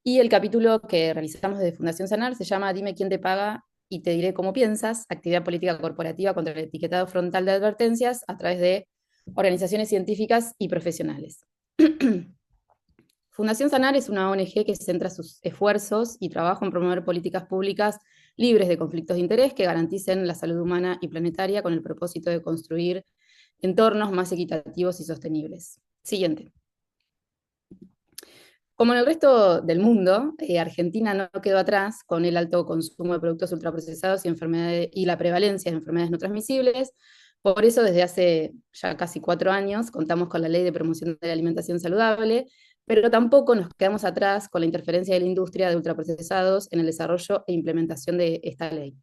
Y el capítulo que realizamos desde Fundación Sanar se llama Dime quién te paga y te diré cómo piensas, actividad política corporativa contra el etiquetado frontal de advertencias a través de organizaciones científicas y profesionales. Fundación Sanar es una ONG que centra sus esfuerzos y trabajo en promover políticas públicas libres de conflictos de interés que garanticen la salud humana y planetaria con el propósito de construir entornos más equitativos y sostenibles. Siguiente. Como en el resto del mundo, Argentina no quedó atrás con el alto consumo de productos ultraprocesados y la prevalencia de enfermedades no transmisibles. Por eso, desde hace ya casi 4 años, contamos con la Ley de Promoción de la Alimentación Saludable, pero tampoco nos quedamos atrás con la interferencia de la industria de ultraprocesados en el desarrollo e implementación de esta ley.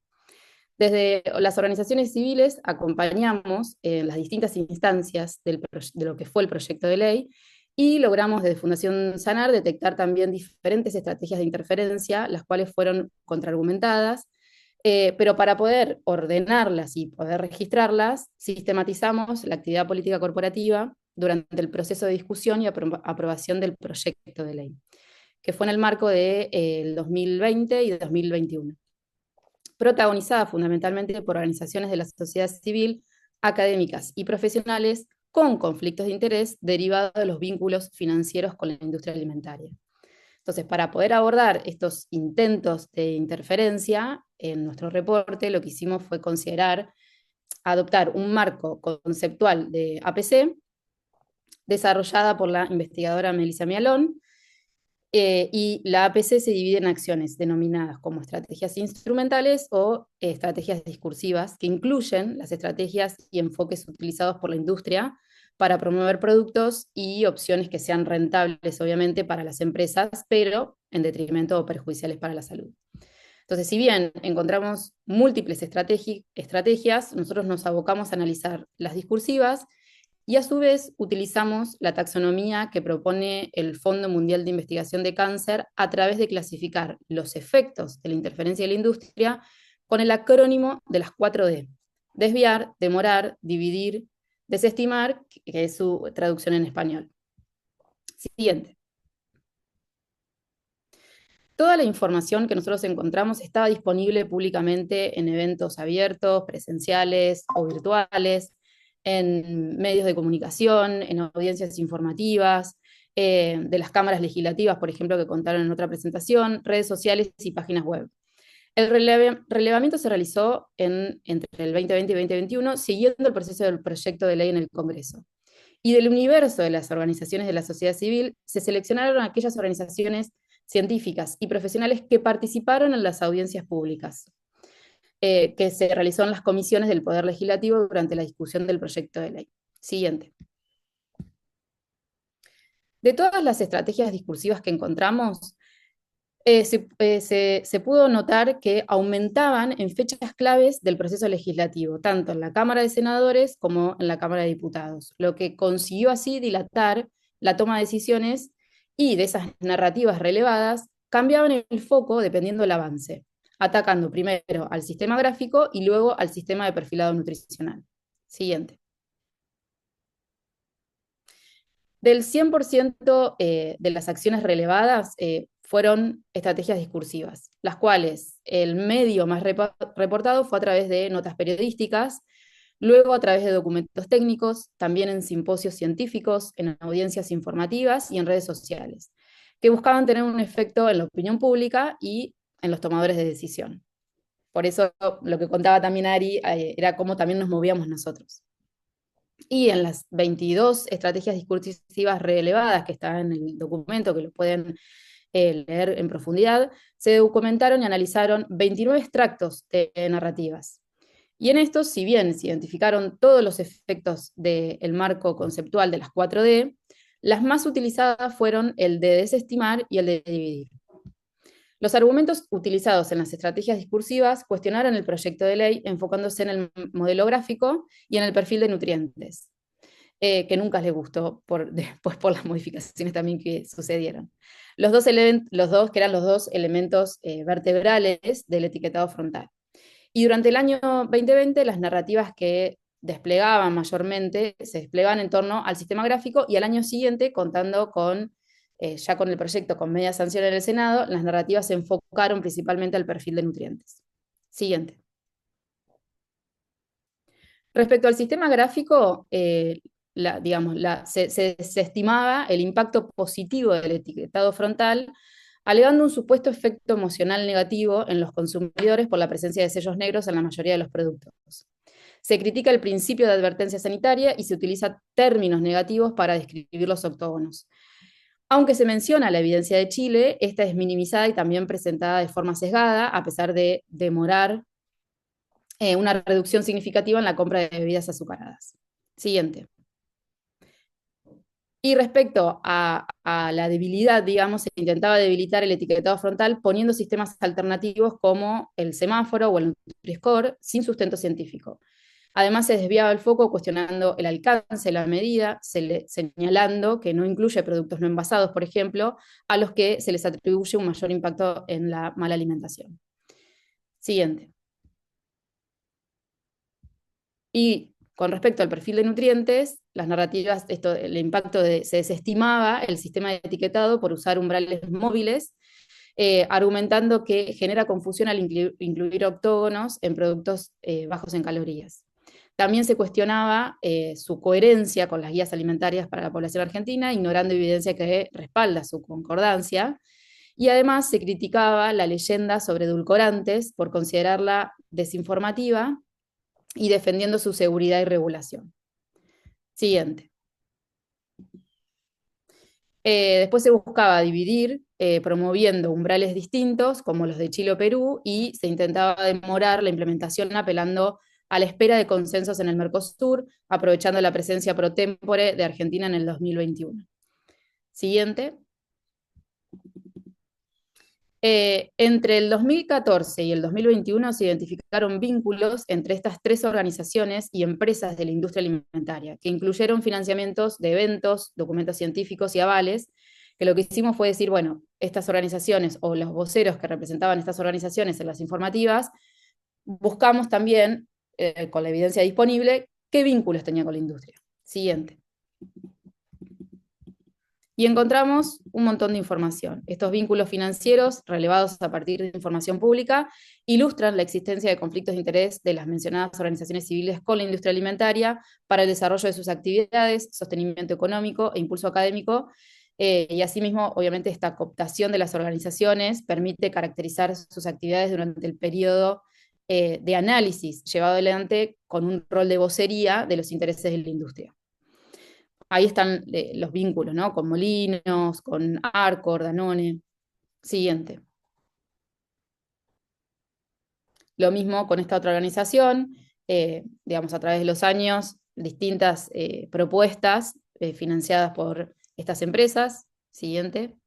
Desde las organizaciones civiles acompañamos en las distintas instancias de lo que fue el proyecto de ley y logramos desde Fundación Sanar detectar también diferentes estrategias de interferencia, las cuales fueron contraargumentadas, pero para poder ordenarlas y poder registrarlas, sistematizamos la actividad política corporativa durante el proceso de discusión y aprobación del proyecto de ley. que fue en el marco del 2020 y de 2021, protagonizada fundamentalmente por organizaciones de la sociedad civil, académicas y profesionales con conflictos de interés derivados de los vínculos financieros con la industria alimentaria. Entonces, para poder abordar estos intentos de interferencia, en nuestro reporte lo que hicimos fue considerar adoptar un marco conceptual de APC, desarrollada por la investigadora Melissa Mialón, y la APC se divide en acciones denominadas como estrategias instrumentales o estrategias discursivas, que incluyen las estrategias y enfoques utilizados por la industria para promover productos y opciones que sean rentables, obviamente, para las empresas, pero en detrimento o perjudiciales para la salud. Entonces, si bien encontramos múltiples estrategias, nosotros nos abocamos a analizar las discursivas y a su vez utilizamos la taxonomía que propone el Fondo Mundial de Investigación de Cáncer a través de clasificar los efectos de la interferencia de la industria con el acrónimo de las 4D: desviar, demorar, dividir, desestimar, que es su traducción en español. Siguiente. Toda la información que nosotros encontramos estaba disponible públicamente en eventos abiertos, presenciales o virtuales, en medios de comunicación, en audiencias informativas, de las cámaras legislativas, por ejemplo, que contaron en otra presentación, redes sociales y páginas web. El relevamiento se realizó entre el 2020 y 2021, siguiendo el proceso del proyecto de ley en el Congreso. Y del universo de las organizaciones de la sociedad civil, se seleccionaron aquellas organizaciones científicas y profesionales que participaron en las audiencias públicas, que se realizó en las comisiones del Poder Legislativo durante la discusión del proyecto de ley. Siguiente. De todas las estrategias discursivas que encontramos, se pudo notar que aumentaban en fechas claves del proceso legislativo, tanto en la Cámara de Senadores como en la Cámara de Diputados, lo que consiguió así dilatar la toma de decisiones, y de esas narrativas relevadas cambiaban el foco dependiendo del avance, atacando primero al sistema gráfico y luego al sistema de perfilado nutricional. Siguiente. Del 100% de las acciones relevadas fueron estrategias discursivas, las cuales el medio más reportado fue a través de notas periodísticas, luego a través de documentos técnicos, también en simposios científicos, en audiencias informativas y en redes sociales, que buscaban tener un efecto en la opinión pública y en los tomadores de decisión. Por eso lo que contaba también Ari era cómo también nos movíamos nosotros. Y en las 22 estrategias discursivas relevadas que están en el documento, que lo pueden leer en profundidad, se documentaron y analizaron 29 extractos de narrativas. Y en estos, si bien se identificaron todos los efectos del marco conceptual de las 4D, las más utilizadas fueron el de desestimar y el de dividir. Los argumentos utilizados en las estrategias discursivas cuestionaron el proyecto de ley enfocándose en el modelo gráfico y en el perfil de nutrientes, que nunca les gustó después por las modificaciones también que sucedieron. Los dos que eran los dos elementos vertebrales del etiquetado frontal. Y durante el año 2020, las narrativas que desplegaban mayormente se desplegaban en torno al sistema gráfico, y al año siguiente, contando con ya con el proyecto con media sanción en el Senado, las narrativas se enfocaron principalmente al perfil de nutrientes. Siguiente. Respecto al sistema gráfico, se estimaba el impacto positivo del etiquetado frontal, alegando un supuesto efecto emocional negativo en los consumidores por la presencia de sellos negros en la mayoría de los productos. Se critica el principio de advertencia sanitaria y se utilizan términos negativos para describir los octógonos. Aunque se menciona la evidencia de Chile, esta es minimizada y también presentada de forma sesgada, a pesar de demorar una reducción significativa en la compra de bebidas azucaradas. Siguiente. Y respecto a la debilidad, digamos, se intentaba debilitar el etiquetado frontal poniendo sistemas alternativos como el semáforo o el Nutri-Score sin sustento científico. Además, se desviaba el foco cuestionando el alcance de la medida, señalando que no incluye productos no envasados, por ejemplo, a los que se les atribuye un mayor impacto en la mala alimentación. Siguiente. Y Con respecto al perfil de nutrientes, las narrativas, el impacto se desestimaba el sistema de etiquetado por usar umbrales móviles, argumentando que genera confusión al incluir octógonos en productos bajos en calorías. También se cuestionaba su coherencia con las guías alimentarias para la población argentina, ignorando evidencia que respalda su concordancia. Y además se criticaba la leyenda sobre edulcorantes por considerarla desinformativa y defendiendo su seguridad y regulación. Siguiente. Después se buscaba dividir, promoviendo umbrales distintos, como los de Chile o Perú, y se intentaba demorar la implementación apelando a la espera de consensos en el Mercosur, aprovechando la presencia pro tempore de Argentina en el 2021. Siguiente. Entre el 2014 y el 2021 se identificaron vínculos entre estas tres organizaciones y empresas de la industria alimentaria, que incluyeron financiamientos de eventos, documentos científicos y avales, que lo que hicimos fue decir, bueno, estas organizaciones o los voceros que representaban estas organizaciones en las informativas, buscamos también, con la evidencia disponible, qué vínculos tenía con la industria. Siguiente. Y encontramos un montón de información. Estos vínculos financieros, relevados a partir de información pública, ilustran la existencia de conflictos de interés de las mencionadas organizaciones civiles con la industria alimentaria para el desarrollo de sus actividades, sostenimiento económico e impulso académico. Y asimismo, obviamente, esta cooptación de las organizaciones permite caracterizar sus actividades durante el periodo de análisis llevado adelante con un rol de vocería de los intereses de la industria. Ahí están los vínculos, ¿no? Con Molinos, con Arcor, Danone. Siguiente. Lo mismo con esta otra organización, digamos, a través de los años, distintas propuestas financiadas por estas empresas. Siguiente.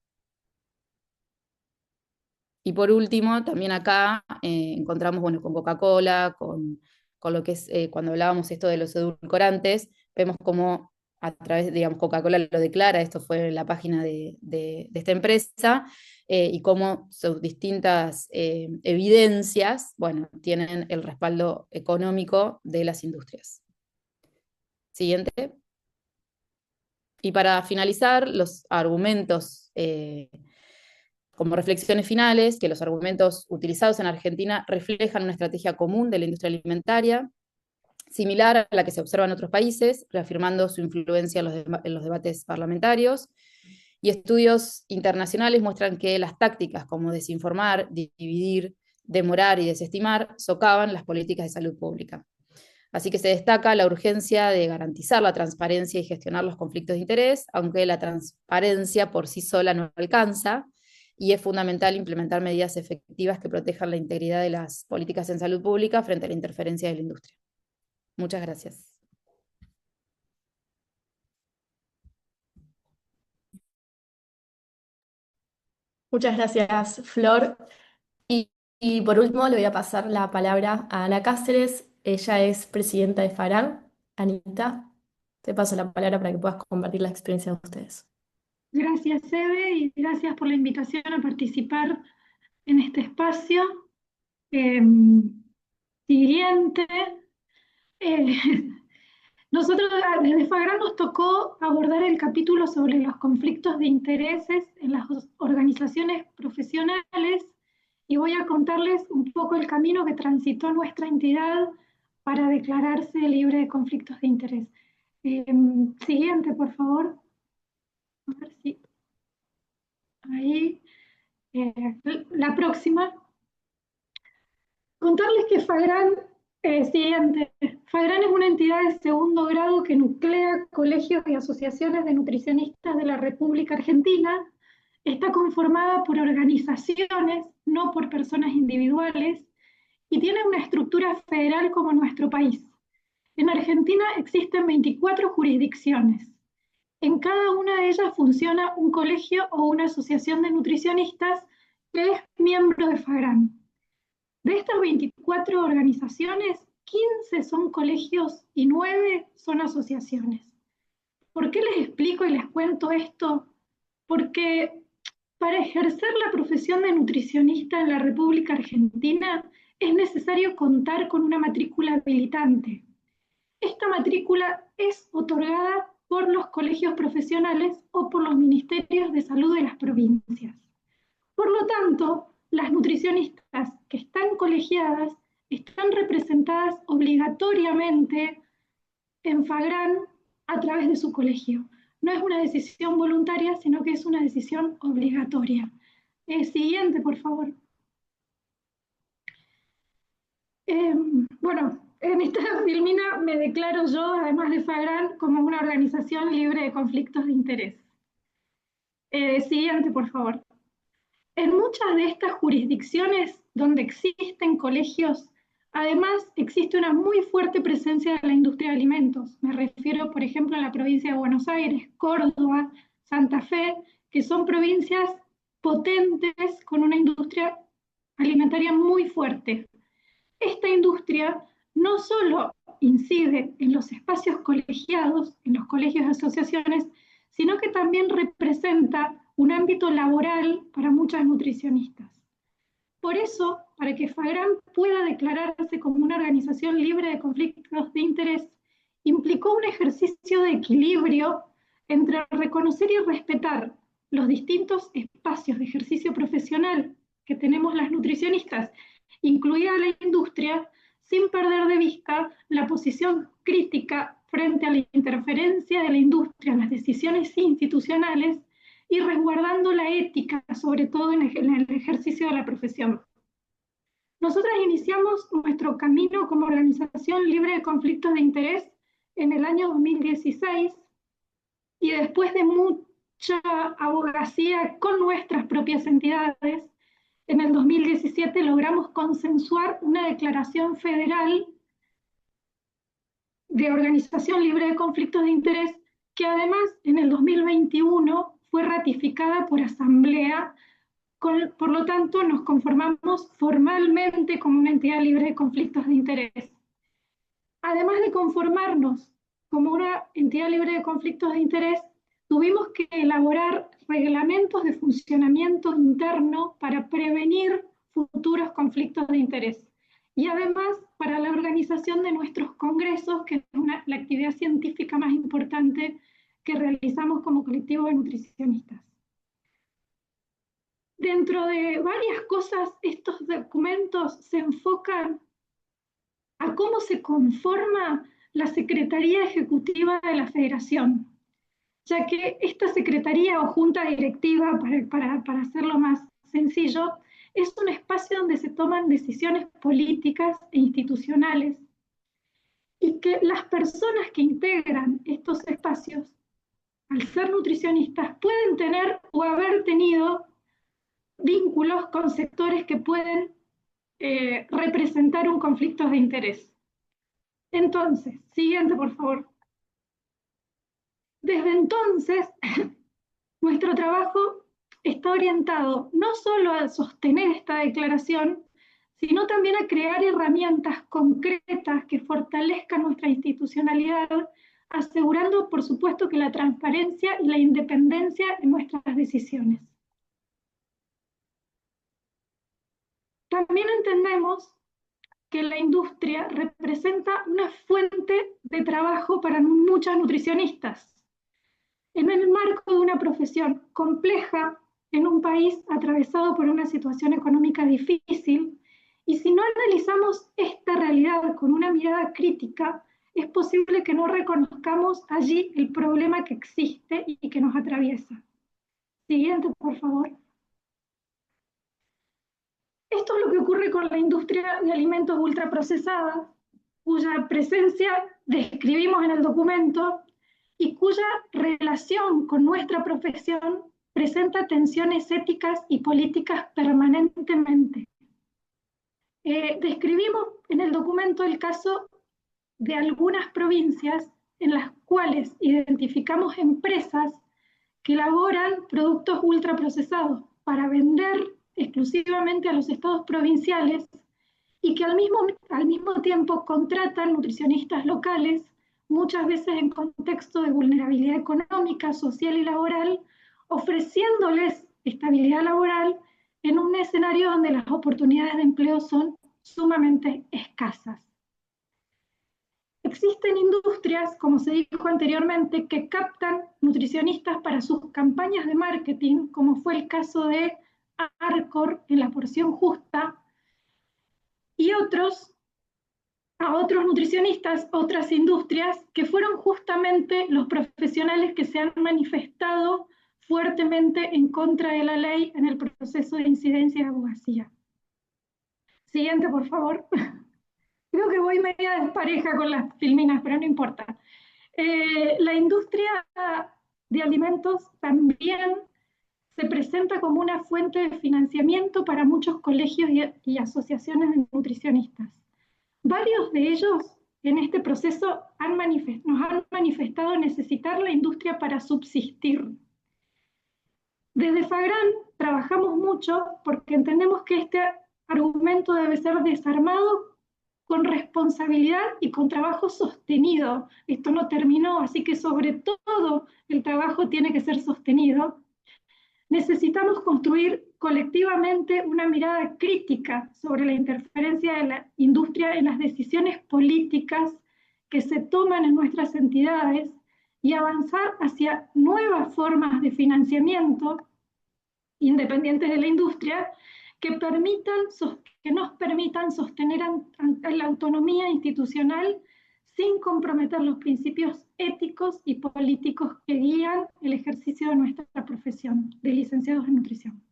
Y por último, también acá encontramos, bueno, con Coca-Cola, con lo que es, cuando hablábamos esto de los edulcorantes, vemos cómo a través, digamos, Coca-Cola lo declara, esto fue en la página de esta empresa, y cómo sus distintas evidencias, bueno, tienen el respaldo económico de las industrias. Siguiente. Y para finalizar, los argumentos como reflexiones finales, que los argumentos utilizados en Argentina reflejan una estrategia común de la industria alimentaria, similar a la que se observa en otros países, reafirmando su influencia en los debates parlamentarios. Y estudios internacionales muestran que las tácticas como desinformar, dividir, demorar y desestimar socavan las políticas de salud pública. Así que se destaca la urgencia de garantizar la transparencia y gestionar los conflictos de interés, aunque la transparencia por sí sola no alcanza, y es fundamental implementar medidas efectivas que protejan la integridad de las políticas en salud pública frente a la interferencia de la industria. Muchas gracias. Muchas gracias, Flor. Y por último le voy a pasar la palabra a Ana Cáceres. Ella es presidenta de FARAN. Anita, te paso la palabra para que puedas compartir la experiencia de ustedes. Gracias, Eve, y gracias por la invitación a participar en este espacio. Siguiente. Eh, Nosotros desde FAGRAN nos tocó abordar el capítulo sobre los conflictos de intereses en las organizaciones profesionales y voy a contarles un poco el camino que transitó nuestra entidad para declararse libre de conflictos de interés. Siguiente, por favor. A ver si... Ahí. La próxima. Contarles que FAGRAN, siguiente, FAGRAN es una entidad de segundo grado que nuclea colegios y asociaciones de nutricionistas de la República Argentina. Está conformada por organizaciones, no por personas individuales, y tiene una estructura federal como nuestro país. En Argentina existen 24 jurisdicciones. En cada una de ellas funciona un colegio o una asociación de nutricionistas que es miembro de FAGRAN. De estas 24 organizaciones, 15 son colegios y 9 son asociaciones. ¿Por qué les explico y les cuento esto? Porque para ejercer la profesión de nutricionista en la República Argentina es necesario contar con una matrícula habilitante. esta matrícula es otorgada por los colegios profesionales o por los ministerios de salud de las provincias. Por lo tanto, las nutricionistas que están colegiadas están representadas obligatoriamente en Fagran a través de su colegio. No es una decisión voluntaria, sino que es una decisión obligatoria. Siguiente, por favor. Bueno, en esta filmina me declaro yo, además de Fagran, como una organización libre de conflictos de interés. Siguiente, por favor. En muchas de estas jurisdicciones donde existen colegios, además existe una muy fuerte presencia de la industria de alimentos. Me refiero, por ejemplo, a la provincia de Buenos Aires, Córdoba, Santa Fe, que son provincias potentes con una industria alimentaria muy fuerte. Esta industria no solo incide en los espacios colegiados, en los colegios y asociaciones, sino que también representa un ámbito laboral para muchas nutricionistas. Por eso, para que Fagran pueda declararse como una organización libre de conflictos de interés, implicó un ejercicio de equilibrio entre reconocer y respetar los distintos espacios de ejercicio profesional que tenemos las nutricionistas, incluida la industria, sin perder de vista la posición crítica frente a la interferencia de la industria en las decisiones institucionales y resguardando la ética, sobre todo en el ejercicio de la profesión. Nosotras iniciamos nuestro camino como organización libre de conflictos de interés en el año 2016 y después de mucha abogacía con nuestras propias entidades, en el 2017 logramos consensuar una declaración federal de organización libre de conflictos de interés que además en el 2021 fue ratificada por asamblea. Por lo tanto, nos conformamos formalmente como una entidad libre de conflictos de interés. Además de conformarnos como una entidad libre de conflictos de interés, tuvimos que elaborar reglamentos de funcionamiento interno para prevenir futuros conflictos de interés. Y además, para la organización de nuestros congresos, que es la actividad científica más importante que realizamos como colectivo de nutricionistas. Dentro de varias cosas, estos documentos se enfocan a cómo se conforma la Secretaría Ejecutiva de la Federación, ya que esta Secretaría o Junta Directiva, para hacerlo más sencillo, es un espacio donde se toman decisiones políticas e institucionales y que las personas que integran estos espacios, al ser nutricionistas, pueden tener o haber tenido vínculos con sectores que pueden representar un conflicto de interés. Entonces, siguiente, por favor. Desde entonces, nuestro trabajo está orientado no solo a sostener esta declaración, sino también a crear herramientas concretas que fortalezcan nuestra institucionalidad, asegurando, por supuesto, que la transparencia y la independencia en nuestras decisiones. También entendemos que la industria representa una fuente de trabajo para muchas nutricionistas. En el marco de una profesión compleja, en un país atravesado por una situación económica difícil, y si no analizamos esta realidad con una mirada crítica, es posible que no reconozcamos allí el problema que existe y que nos atraviesa. Siguiente, por favor. Esto es lo que ocurre con la industria de alimentos ultraprocesados, cuya presencia describimos en el documento y cuya relación con nuestra profesión presenta tensiones éticas y políticas permanentemente. Describimos en el documento el caso de algunas provincias en las cuales identificamos empresas que elaboran productos ultraprocesados para vender exclusivamente a los estados provinciales y que al mismo tiempo contratan nutricionistas locales, muchas veces en contexto de vulnerabilidad económica, social y laboral, ofreciéndoles estabilidad laboral en un escenario donde las oportunidades de empleo son sumamente escasas. existen industrias, como se dijo anteriormente, que captan nutricionistas para sus campañas de marketing, como fue el caso de Arcor en La Porción Justa, y a otros nutricionistas, otras industrias, que fueron justamente los profesionales que se han manifestado fuertemente en contra de la ley en el proceso de incidencia de abogacía. Siguiente, por favor. Creo que voy media despareja con las filminas, pero no importa. La industria de alimentos también se presenta como una fuente de financiamiento para muchos colegios y asociaciones de nutricionistas. Varios de ellos en este proceso nos han manifestado necesitar la industria para subsistir. Desde Fagran trabajamos mucho porque entendemos que este argumento debe ser desarmado con responsabilidad y con trabajo sostenido. Esto no terminó, así que sobre todo el trabajo tiene que ser sostenido. Necesitamos construir colectivamente una mirada crítica sobre la interferencia de la industria en las decisiones políticas que se toman en nuestras entidades y avanzar hacia nuevas formas de financiamiento independientes de la industria que nos permitan sostener la autonomía institucional sin comprometer los principios éticos y políticos que guían el ejercicio de nuestra profesión de licenciados en nutrición.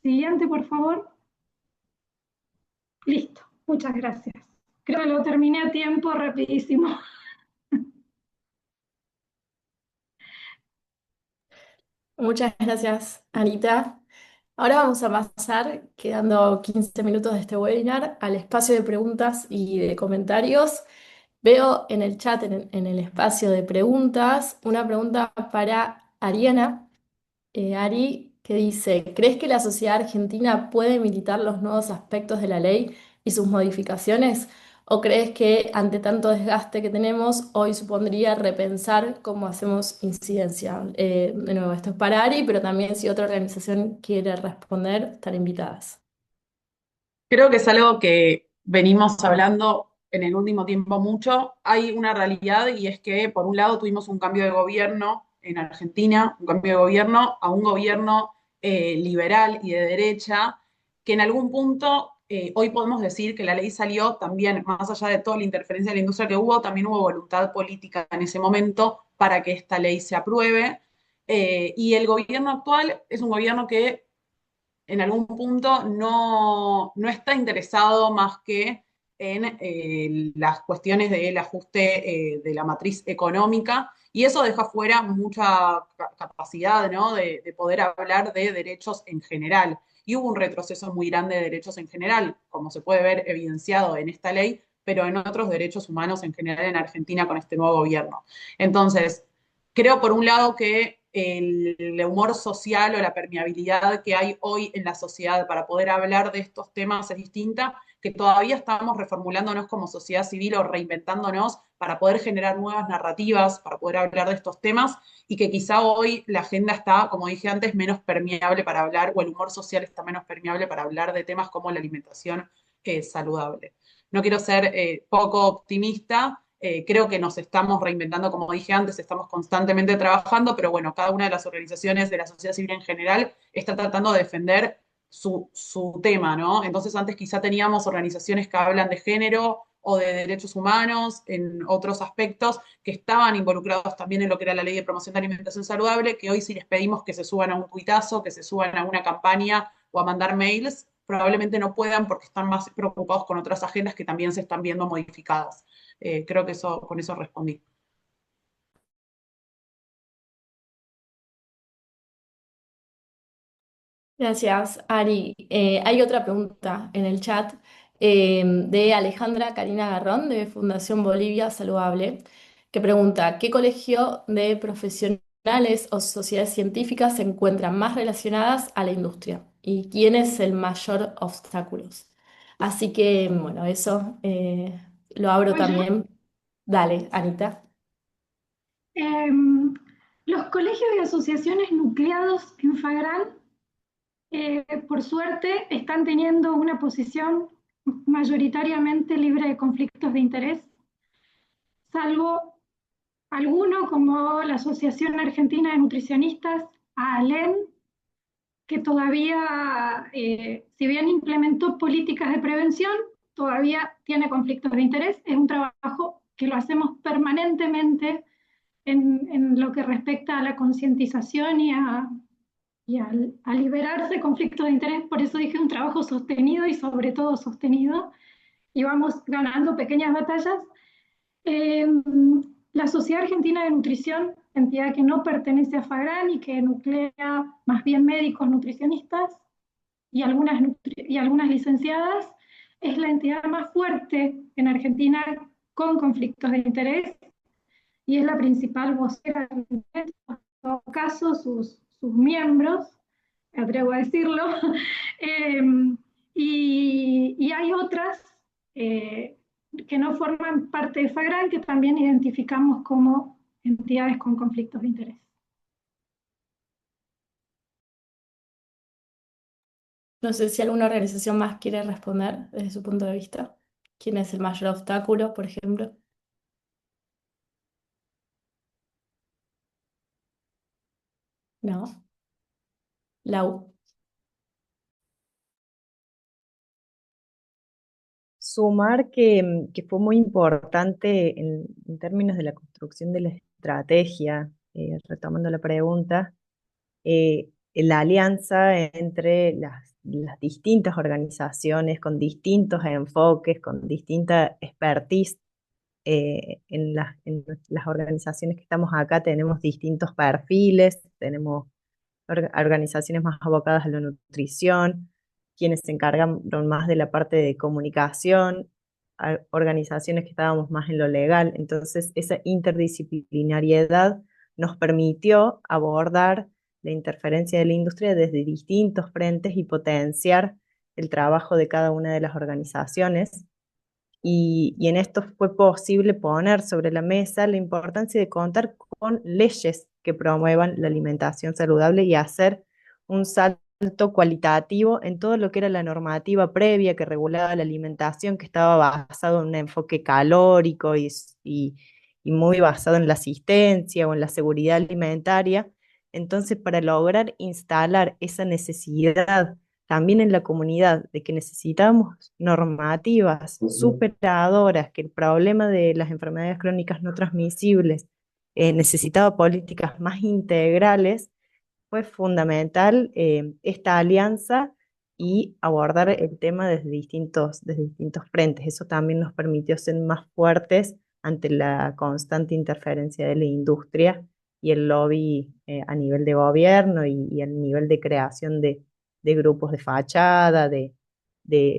Siguiente, por favor. Listo, muchas gracias. Creo que lo terminé a tiempo, rapidísimo. Muchas gracias, Anita. Ahora vamos a pasar, quedando 15 minutos de este webinar, al espacio de preguntas y de comentarios. Veo en el chat, en el espacio de preguntas, una pregunta para Ariana. Ari, que dice, ¿crees que la sociedad argentina puede militar los nuevos aspectos de la ley y sus modificaciones? ¿O crees que ante tanto desgaste que tenemos, hoy supondría repensar cómo hacemos incidencia? De nuevo, esto es para Ari, pero también si otra organización quiere responder, están invitadas. Creo que es algo que venimos hablando en el último tiempo mucho. Hay una realidad y es que, por un lado, tuvimos un cambio de gobierno en Argentina, un cambio de gobierno a un gobierno liberal y de derecha, que en algún punto hoy podemos decir que la ley salió también, más allá de toda la interferencia de la industria que hubo, también hubo voluntad política en ese momento para que esta ley se apruebe. Y el gobierno actual es un gobierno que en algún punto no está interesado más que en las cuestiones del ajuste de la matriz económica, y eso deja fuera mucha capacidad, ¿no? De poder hablar de derechos en general. Y hubo un retroceso muy grande de derechos en general, como se puede ver evidenciado en esta ley, pero en otros derechos humanos en general en con este nuevo gobierno. Entonces, creo por un lado que el humor social o la permeabilidad que hay hoy en la sociedad para poder hablar de estos temas es distinta, que todavía estamos reformulándonos como sociedad civil o reinventándonos para poder generar nuevas narrativas, para poder hablar de estos temas, y que quizá hoy la agenda está, como dije antes, menos permeable para hablar, o el humor social está menos permeable para hablar de temas como la alimentación saludable. No quiero ser poco optimista, creo que nos estamos reinventando, como dije antes, estamos constantemente trabajando, pero bueno, cada una de las organizaciones de la sociedad civil en general está tratando de defender su tema, ¿no? Entonces antes quizá teníamos organizaciones que hablan de género o de derechos humanos en otros aspectos que estaban involucrados también en lo que era la ley de promoción de alimentación saludable, que hoy si les pedimos que se suban a un tuitazo, que se suban a una campaña o a mandar mails, probablemente no puedan porque están más preocupados con otras agendas que también se están viendo modificadas. Creo que con eso respondí. Gracias, Ari. Hay otra pregunta en el chat de Alejandra Karina Garrón de Fundación Bolivia Saludable, que pregunta, ¿qué colegio de profesionales o sociedades científicas se encuentran más relacionadas a la industria? ¿Y quién es el mayor obstáculo? Así que, bueno, eso lo abro ¿Voy yo? también. Dale, Anita. Los colegios y asociaciones nucleados en Fagran, por suerte, están teniendo una posición mayoritariamente libre de conflictos de interés. salvo alguno como la Asociación Argentina de Nutricionistas, AALEN, que todavía, si bien implementó políticas de prevención, todavía tiene conflictos de interés. Es un trabajo que lo hacemos permanentemente en lo que respecta a la concientización a liberarse conflictos de interés. Por eso dije un trabajo sostenido y sobre todo sostenido, y vamos ganando pequeñas batallas. Eh, la Sociedad Argentina de Nutrición, entidad que no pertenece a FAGRAN y que nuclea más bien médicos nutricionistas y algunas licenciadas, es la entidad más fuerte en Argentina con conflictos de interés y es la principal vocera en todo caso, sus miembros, me atrevo a decirlo, eh, y hay otras eh, que no forman parte de FAGRAN que también identificamos como entidades con conflictos de interés. No sé si alguna organización más quiere responder desde su punto de vista. ¿Quién es el mayor obstáculo, por ejemplo? No. Lau. Sumar que fue muy importante en términos de la construcción de la estrategia, retomando la pregunta, la alianza entre las distintas organizaciones con distintos enfoques, con distinta expertise. En las organizaciones que estamos acá tenemos distintos perfiles, tenemos organizaciones más abocadas a la nutrición, quienes se encargan más de la parte de comunicación, organizaciones que estábamos más en lo legal. Entonces, esa interdisciplinariedad nos permitió abordar la interferencia de la industria desde distintos frentes y potenciar el trabajo de cada una de las organizaciones. Y en esto fue posible poner sobre la mesa la importancia de contar con leyes que promuevan la alimentación saludable y hacer un salto cualitativo en todo lo que era la normativa previa que regulaba la alimentación, que estaba basado en un enfoque calórico y muy basado en la asistencia o en la seguridad alimentaria. Entonces, para lograr instalar esa necesidad también en la comunidad de que necesitamos normativas superadoras, que el problema de las enfermedades crónicas no transmisibles necesitaba políticas más integrales, fue fundamental esta alianza y abordar el tema desde distintos frentes. Eso también nos permitió ser más fuertes ante la constante interferencia de la industria y el lobby a nivel de gobierno y a nivel de creación de grupos de fachada, de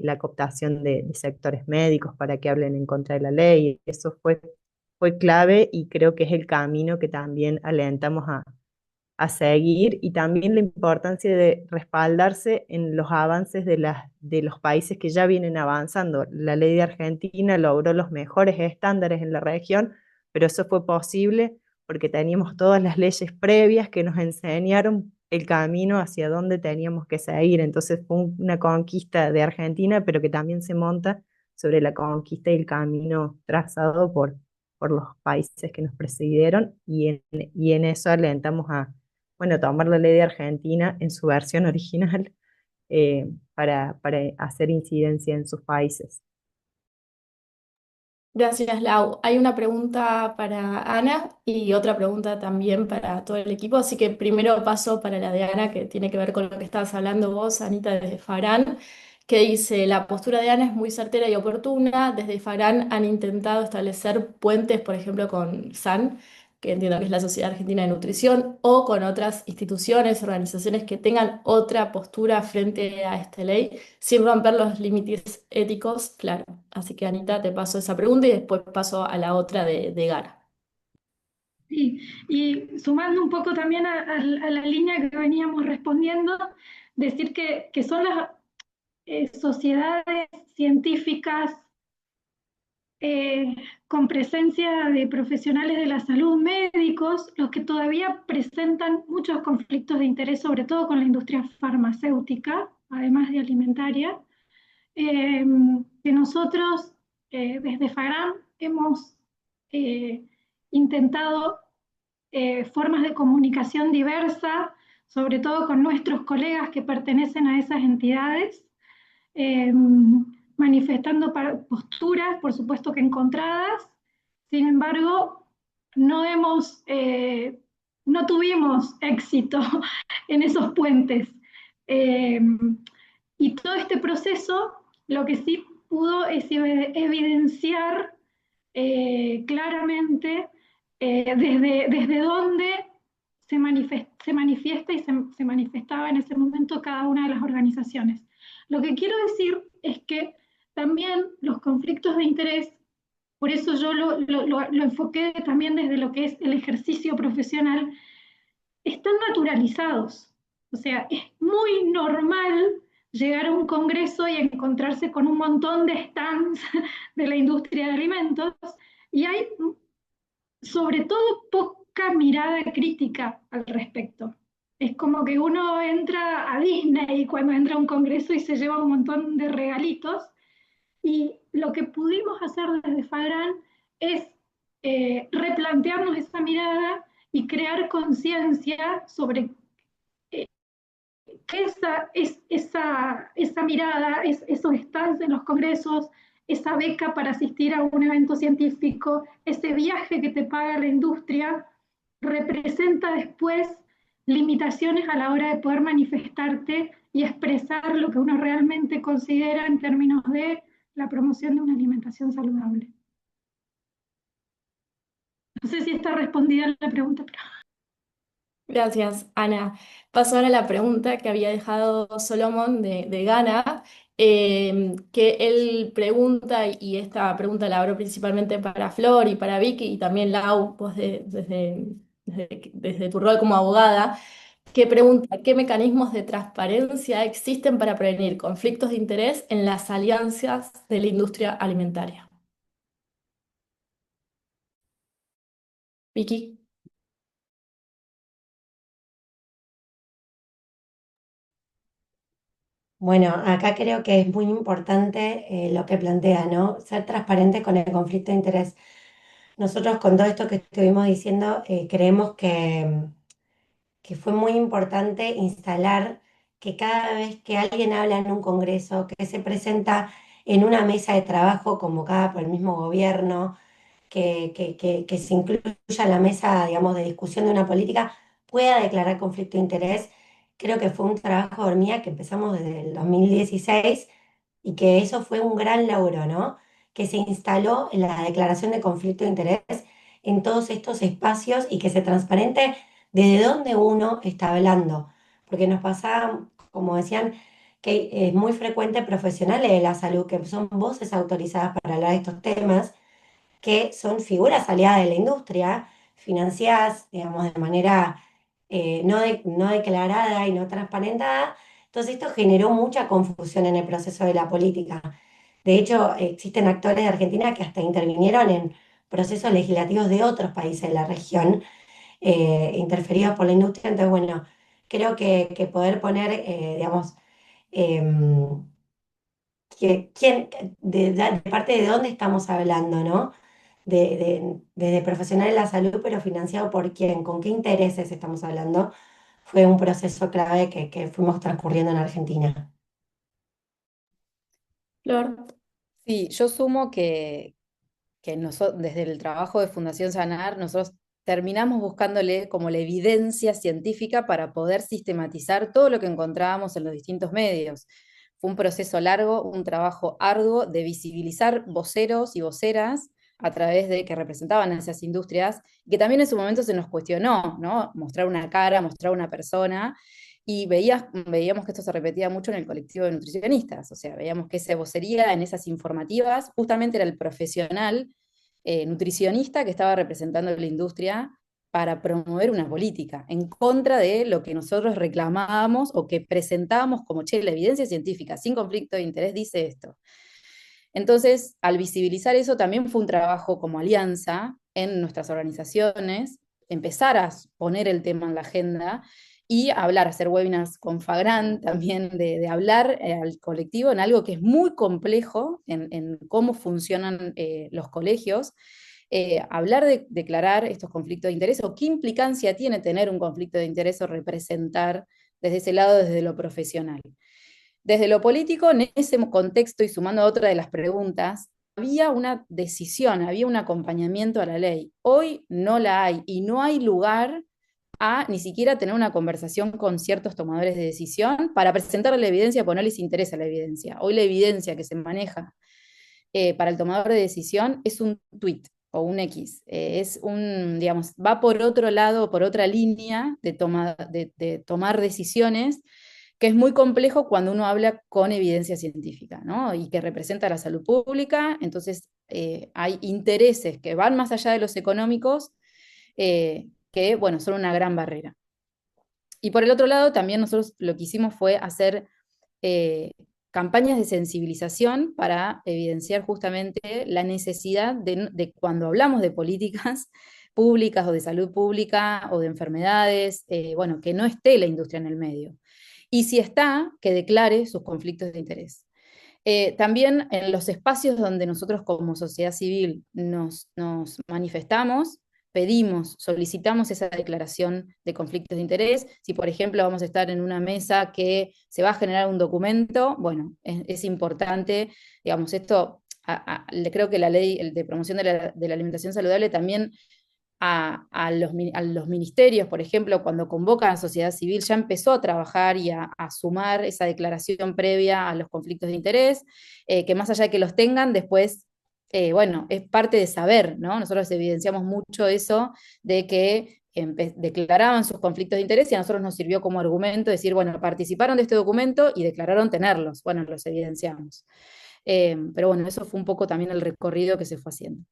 la cooptación de sectores médicos para que hablen en contra de la ley. Eso fue clave y creo que es el camino que también alentamos a seguir, y también la importancia de respaldarse en los avances de los países que ya vienen avanzando. La ley de Argentina logró los mejores estándares en la región, pero eso fue posible porque teníamos todas las leyes previas que nos enseñaron el camino hacia dónde teníamos que seguir. Entonces fue una conquista de Argentina, pero que también se monta sobre la conquista y el camino trazado por los países que nos precedieron, y en eso alentamos bueno, tomar la ley de Argentina en su versión original para hacer incidencia en sus países. Gracias, Lau. Hay una pregunta para Ana y otra pregunta también para todo el equipo, así que primero paso para la de Ana, que tiene que ver con lo que estabas hablando vos, Anita, desde Farán, que dice, la postura de Ana es muy certera y oportuna. Desde Farán han intentado establecer puentes, por ejemplo, con SAN, que entiendo que es la Sociedad Argentina de Nutrición, o con otras instituciones, organizaciones que tengan otra postura frente a esta ley, sin romper los límites éticos, claro. Así que Anita, te paso esa pregunta y después paso a la otra de Gara. Sí, y sumando un poco también a la línea que veníamos respondiendo, decir que son las sociedades científicas con presencia de profesionales de la salud, médicos, los que todavía presentan muchos conflictos de interés, sobre todo con la industria farmacéutica, además de alimentaria, que nosotros desde FAGRAM hemos eh, intentado formas de comunicación diversa, sobre todo con nuestros colegas que pertenecen a esas entidades, eh, manifestando posturas, por supuesto que encontradas. Sin embargo, no hemos, no tuvimos éxito en esos puentes. Eh, y todo este proceso lo que sí pudo es evidenciar claramente desde dónde se manifiesta y se manifestaba en ese momento cada una de las organizaciones. Lo que quiero decir es que también los conflictos de interés, por eso yo lo enfoqué también desde lo que es el ejercicio profesional, están naturalizados. O sea, es muy normal llegar a un congreso y encontrarse con un montón de stands de la industria de alimentos y hay sobre todo poca mirada crítica al respecto. Es como que uno entra a Disney cuando entra a un congreso y se lleva un montón de regalitos y lo que pudimos hacer desde Fagran es replantearnos esa mirada y crear conciencia sobre que esa mirada, esos stands en los congresos, esa beca para asistir a un evento científico, ese viaje que te paga la industria, representa después limitaciones a la hora de poder manifestarte y expresar lo que uno realmente considera en términos de la promoción de una alimentación saludable. No sé si está respondida la pregunta, pero... Gracias, Ana. Paso ahora a la pregunta que había dejado Solomon de Ghana, que él pregunta, y esta pregunta la abro principalmente para Flor y para Vicky, y también Lau, vos desde tu rol como abogada, que pregunta, ¿qué mecanismos de transparencia existen para prevenir conflictos de interés en las alianzas de la industria alimentaria? Vicky. Bueno, acá creo que es muy importante lo que plantea, ¿no? Ser transparente con el conflicto de interés. Nosotros con todo esto que estuvimos diciendo, creemos que fue muy importante instalar que cada vez que alguien habla en un congreso, que se presenta en una mesa de trabajo convocada por el mismo gobierno, que se incluya la mesa, digamos, de discusión de una política, pueda declarar conflicto de interés. Creo que fue un trabajo de hormiga que empezamos desde el 2016 y que eso fue un gran logro, ¿no? Que se instaló en la declaración de conflicto de interés en todos estos espacios y que se transparente desde dónde uno está hablando. Porque nos pasaba, como decían, que es muy frecuente profesionales de la salud que son voces autorizadas para hablar de estos temas que son figuras aliadas de la industria, financiadas, digamos, de manera no declarada y no transparentada. Entonces esto generó mucha confusión en el proceso de la política. De hecho, existen actores de Argentina que hasta intervinieron en procesos legislativos de otros países de la región, interferidos por la industria. Entonces, bueno, creo que poder poner, digamos, em, de parte de dónde estamos hablando, ¿no? Desde profesional de la salud, pero financiado por quién, con qué intereses estamos hablando, fue un proceso clave que fuimos transcurriendo en Argentina. Flor. Sí, yo sumo que desde el trabajo de Fundación Sanar, nosotros terminamos buscándole como la evidencia científica para poder sistematizar todo lo que encontrábamos en los distintos medios. Fue un proceso largo, un trabajo arduo de visibilizar voceros y voceras a través de que representaban a esas industrias, que también en su momento se nos cuestionó, ¿no? Mostrar una cara, mostrar una persona, y veíamos que esto se repetía mucho en el colectivo de nutricionistas, o sea, veíamos que esa vocería en esas informativas justamente era el profesional nutricionista que estaba representando la industria para promover una política en contra de lo que nosotros reclamábamos o que presentábamos como, che, la evidencia científica sin conflicto de interés dice esto. Entonces, al visibilizar eso, también fue un trabajo como alianza en nuestras organizaciones, empezar a poner el tema en la agenda y hablar, hacer webinars con Fagran también, de hablar al colectivo en algo que es muy complejo en cómo funcionan los colegios, hablar de declarar estos conflictos de interés o qué implicancia tiene tener un conflicto de interés o representar desde ese lado, desde lo profesional. Desde lo político, en ese contexto y sumando a otra de las preguntas, había una decisión, había un acompañamiento a la ley. Hoy no la hay y no hay lugar a ni siquiera tener una conversación con ciertos tomadores de decisión para presentar la evidencia, porque no les interesa la evidencia. Hoy la evidencia que se maneja para el tomador de decisión es un tweet o un X. Es un, digamos, va por otro lado, por otra línea de tomar decisiones, que es muy complejo cuando uno habla con evidencia científica, ¿no? Y que representa la salud pública. Entonces, hay intereses que van más allá de los económicos, que, bueno, son una gran barrera. Y por el otro lado, también nosotros lo que hicimos fue hacer eh, campañas de sensibilización para evidenciar justamente la necesidad de cuando hablamos de políticas públicas o de salud pública o de enfermedades, bueno, que no esté la industria en el medio. Y si está, que declare sus conflictos de interés. También en los espacios donde nosotros como sociedad civil nos manifestamos, pedimos, solicitamos esa declaración de conflictos de interés. Si, por ejemplo, vamos a estar en una mesa que se va a generar un documento, bueno, es importante, digamos, esto, creo que la ley de promoción de la alimentación saludable también a los ministerios, por ejemplo, cuando convocan a sociedad civil, ya empezó a trabajar y a sumar esa declaración previa a los conflictos de interés, que más allá de que los tengan, después, bueno, es parte de saber, ¿no? Nosotros evidenciamos mucho eso de que declaraban sus conflictos de interés y a nosotros nos sirvió como argumento decir, bueno, participaron de este documento y declararon tenerlos. Bueno, los evidenciamos. Pero bueno, eso fue un poco también el recorrido que se fue haciendo.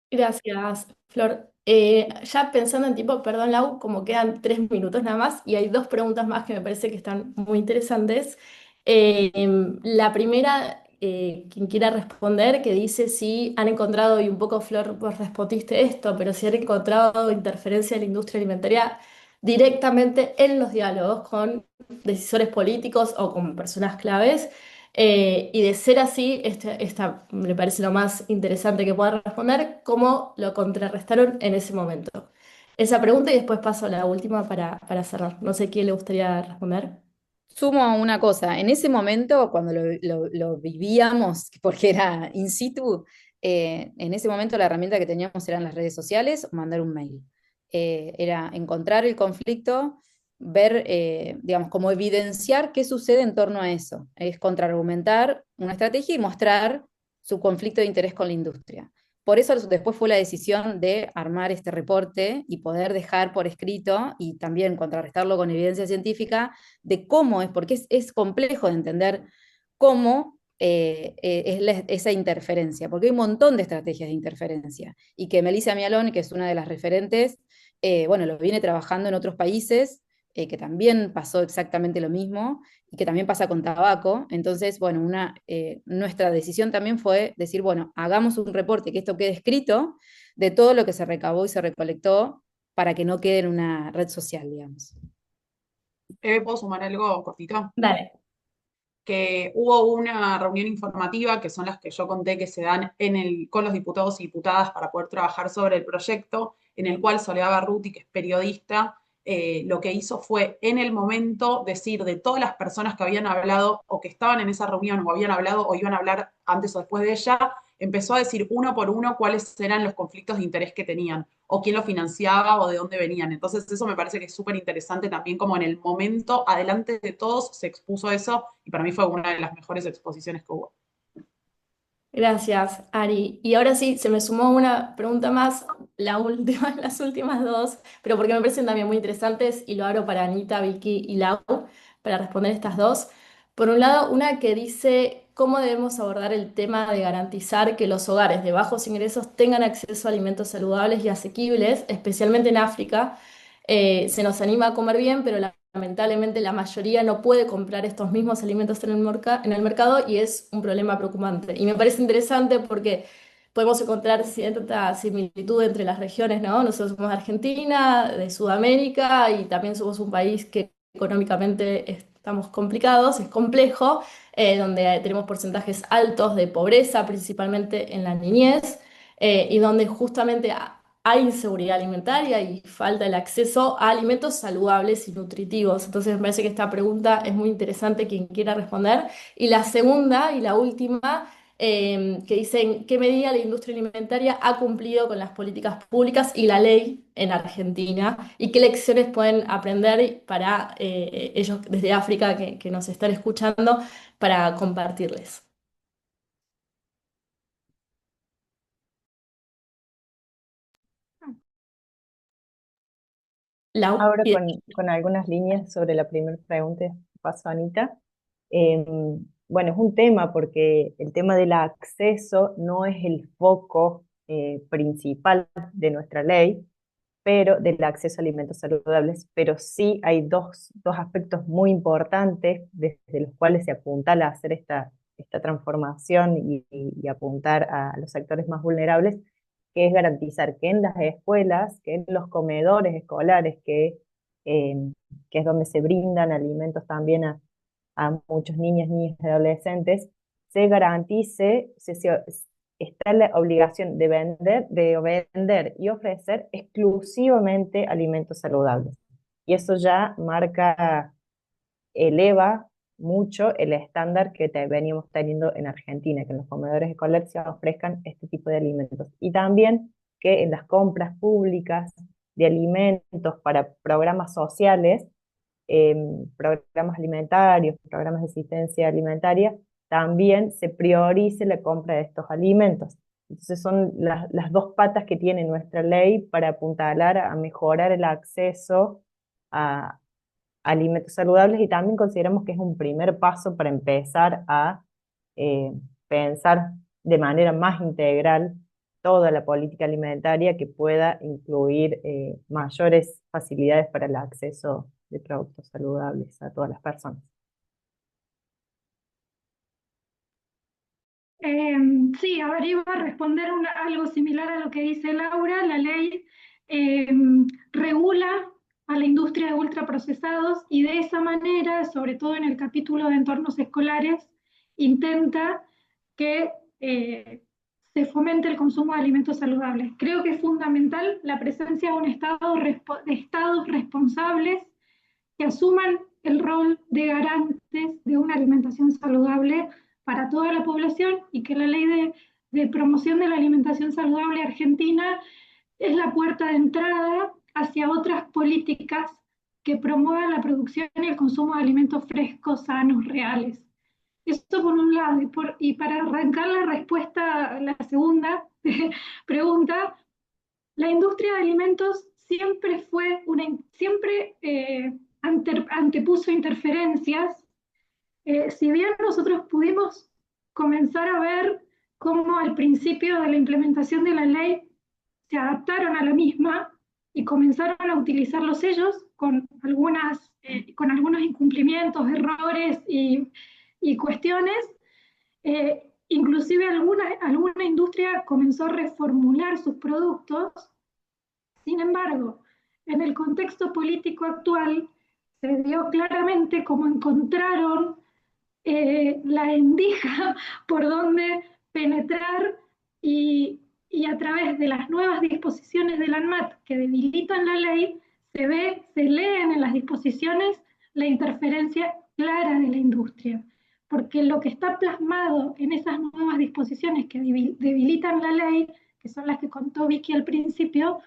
Gracias, Flor. Ya pensando en tiempo, perdón, Lau, como quedan 3 minutos nada más y hay dos preguntas más que me parece que están muy interesantes. La primera, quien quiera responder, que dice si han encontrado, y un poco Flor, vos respondiste esto, pero si han encontrado interferencia en la industria alimentaria directamente en los diálogos con decisores políticos o con personas claves. Y de ser así, esta me parece lo más interesante que pueda responder, ¿cómo lo contrarrestaron en ese momento? Esa pregunta y después paso a la última para cerrar. No sé quién le gustaría responder. Sumo una cosa, en ese momento, cuando lo vivíamos, porque era in situ, en ese momento la herramienta que teníamos eran las redes sociales o mandar un mail. Era encontrar el conflicto, ver, digamos, como evidenciar qué sucede en torno a eso. Es contraargumentar una estrategia y mostrar su conflicto de interés con la industria. Por eso después fue la decisión de armar este reporte y poder dejar por escrito y también contrarrestarlo con evidencia científica de cómo es, porque es complejo de entender cómo es esa interferencia, porque hay un montón de estrategias de interferencia y que Melissa Mialón, que es una de las referentes, bueno, lo viene trabajando en otros países, que también pasó exactamente lo mismo y que también pasa con tabaco. Entonces, bueno, nuestra decisión también fue decir, bueno, hagamos un reporte, que esto quede escrito de todo lo que se recabó y se recolectó para que no quede en una red social, digamos. ¿Puedo sumar algo cortito? Dale. Que hubo una reunión informativa, que son las que yo conté que se dan con los diputados y diputadas para poder trabajar sobre el proyecto, en el cual Soledad Barruti, que es periodista, lo que hizo fue en el momento decir de todas las personas que habían hablado o que estaban en esa reunión o habían hablado o iban a hablar antes o después de ella, empezó a decir uno por uno cuáles eran los conflictos de interés que tenían o quién lo financiaba o de dónde venían. Entonces eso me parece que es súper interesante también como en el momento, adelante de todos, se expuso eso y para mí fue una de las mejores exposiciones que hubo. Gracias, Ari. Y ahora sí, se me sumó una pregunta más, la última, las últimas dos, pero porque me parecen también muy interesantes y lo abro para Anita, Vicky y Lau para responder estas dos. Por un lado, una que dice cómo debemos abordar el tema de garantizar que los hogares de bajos ingresos tengan acceso a alimentos saludables y asequibles, especialmente en África. Se nos anima a comer bien, pero lamentablemente la mayoría no puede comprar estos mismos alimentos en el mercado y es un problema preocupante. Y me parece interesante porque podemos encontrar cierta similitud entre las regiones, ¿no? Nosotros somos de Argentina, de Sudamérica y también somos un país que económicamente estamos complicados, es complejo, donde tenemos porcentajes altos de pobreza, principalmente en la niñez, y donde justamente hay inseguridad alimentaria y falta el acceso a alimentos saludables y nutritivos. Entonces me parece que esta pregunta es muy interesante, quien quiera responder. Y la segunda y la última, que dice en qué medida la industria alimentaria ha cumplido con las políticas públicas y la ley en Argentina y qué lecciones pueden aprender para ellos desde África que nos están escuchando para compartirles. Lau, Ahora con algunas líneas sobre la primera pregunta, paso a Anita. Bueno, es un tema porque el tema del acceso no es el foco principal de nuestra ley, pero del acceso a alimentos saludables, pero sí hay dos aspectos muy importantes desde los cuales se apuntala a hacer esta transformación y apuntar a los sectores más vulnerables, que es garantizar que en las escuelas, que en los comedores escolares, eh, que es donde se brindan alimentos también a muchos niños, niñas y adolescentes, se garantice, está la obligación de vender y ofrecer exclusivamente alimentos saludables. Y eso ya eleva mucho el estándar que veníamos teniendo en Argentina, que en los comedores escolares se ofrezcan este tipo de alimentos. Y también que en las compras públicas de alimentos para programas sociales, programas alimentarios, programas de asistencia alimentaria, también se priorice la compra de estos alimentos. Entonces son las dos patas que tiene nuestra ley para apuntalar a mejorar el acceso a alimentos saludables, y también consideramos que es un primer paso para empezar a eh, pensar de manera más integral toda la política alimentaria que pueda incluir mayores facilidades para el acceso de productos saludables a todas las personas. Sí, a ver, iba a responder algo similar a lo que dice Laura. La ley eh, regula a la industria de ultraprocesados y de esa manera, sobre todo en el capítulo de entornos escolares, intenta que se fomente el consumo de alimentos saludables. Creo que es fundamental la presencia de de estados responsables que asuman el rol de garantes de una alimentación saludable para toda la población, y que la ley de promoción de la alimentación saludable argentina es la puerta de entrada hacia otras políticas que promuevan la producción y el consumo de alimentos frescos, sanos, reales. Esto por un lado, y para arrancar la respuesta a la segunda pregunta, la industria de alimentos siempre antepuso interferencias. Si bien nosotros pudimos comenzar a ver cómo al principio de la implementación de la ley se adaptaron a la misma y comenzaron a utilizar los sellos con algunos incumplimientos, errores y cuestiones, inclusive alguna industria comenzó a reformular sus productos. Sin embargo, en el contexto político actual se vio claramente cómo encontraron la endija por donde penetrar, y a través de las nuevas disposiciones de la ANMAT que debilitan la ley, se leen en las disposiciones la interferencia clara de la industria. Porque lo que está plasmado en esas nuevas disposiciones que debilitan la ley, que son las que contó Vicky al principio,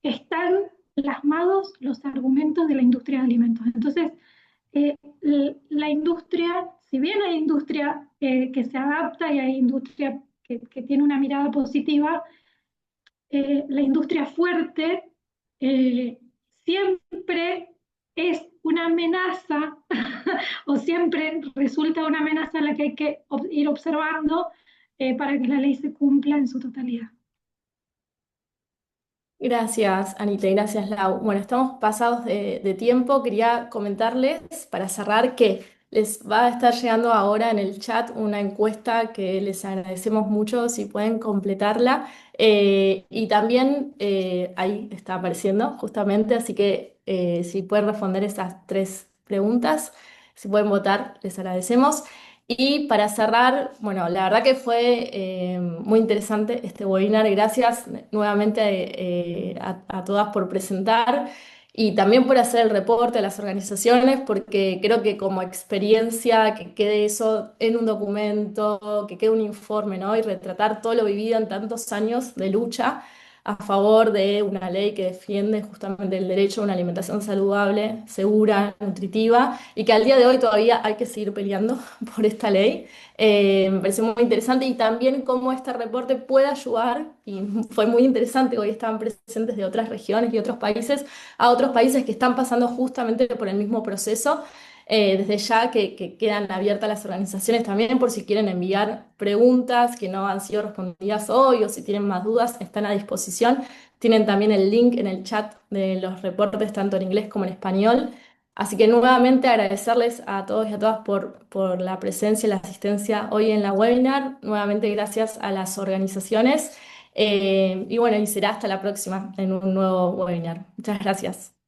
están plasmados los argumentos de la industria de alimentos. Entonces, la industria, si bien hay industria que se adapta y hay industria que tiene una mirada positiva, la industria fuerte siempre es una amenaza o siempre resulta una amenaza a la que hay que ir observando para que la ley se cumpla en su totalidad. Gracias, Anita, y gracias, Lau. Bueno, estamos pasados de tiempo. Quería comentarles para cerrar que les va a estar llegando ahora en el chat una encuesta que les agradecemos mucho si pueden completarla. Y también ahí está apareciendo justamente, así que si pueden responder esas tres preguntas. Si pueden votar, les agradecemos. Y para cerrar, bueno, la verdad que fue muy interesante este webinar. Gracias nuevamente a todas por presentar y también por hacer el reporte a las organizaciones, porque creo que como experiencia, que quede eso en un documento, que quede un informe, ¿no? Y retratar todo lo vivido en tantos años de lucha a favor de una ley que defiende justamente el derecho a una alimentación saludable, segura, nutritiva, y que al día de hoy todavía hay que seguir peleando por esta ley. Me pareció muy interesante y también cómo este reporte puede ayudar, y fue muy interesante, hoy estaban presentes de otras regiones y otros países, a otros países que están pasando justamente por el mismo proceso. Desde ya que quedan abiertas las organizaciones también por si quieren enviar preguntas que no han sido respondidas hoy o si tienen más dudas, están a disposición. Tienen también el link en el chat de los reportes tanto en inglés como en español. Así que nuevamente agradecerles a todos y a todas por la presencia y la asistencia hoy en la webinar. Nuevamente gracias a las organizaciones. Y bueno, y será hasta la próxima en un nuevo webinar. Muchas gracias.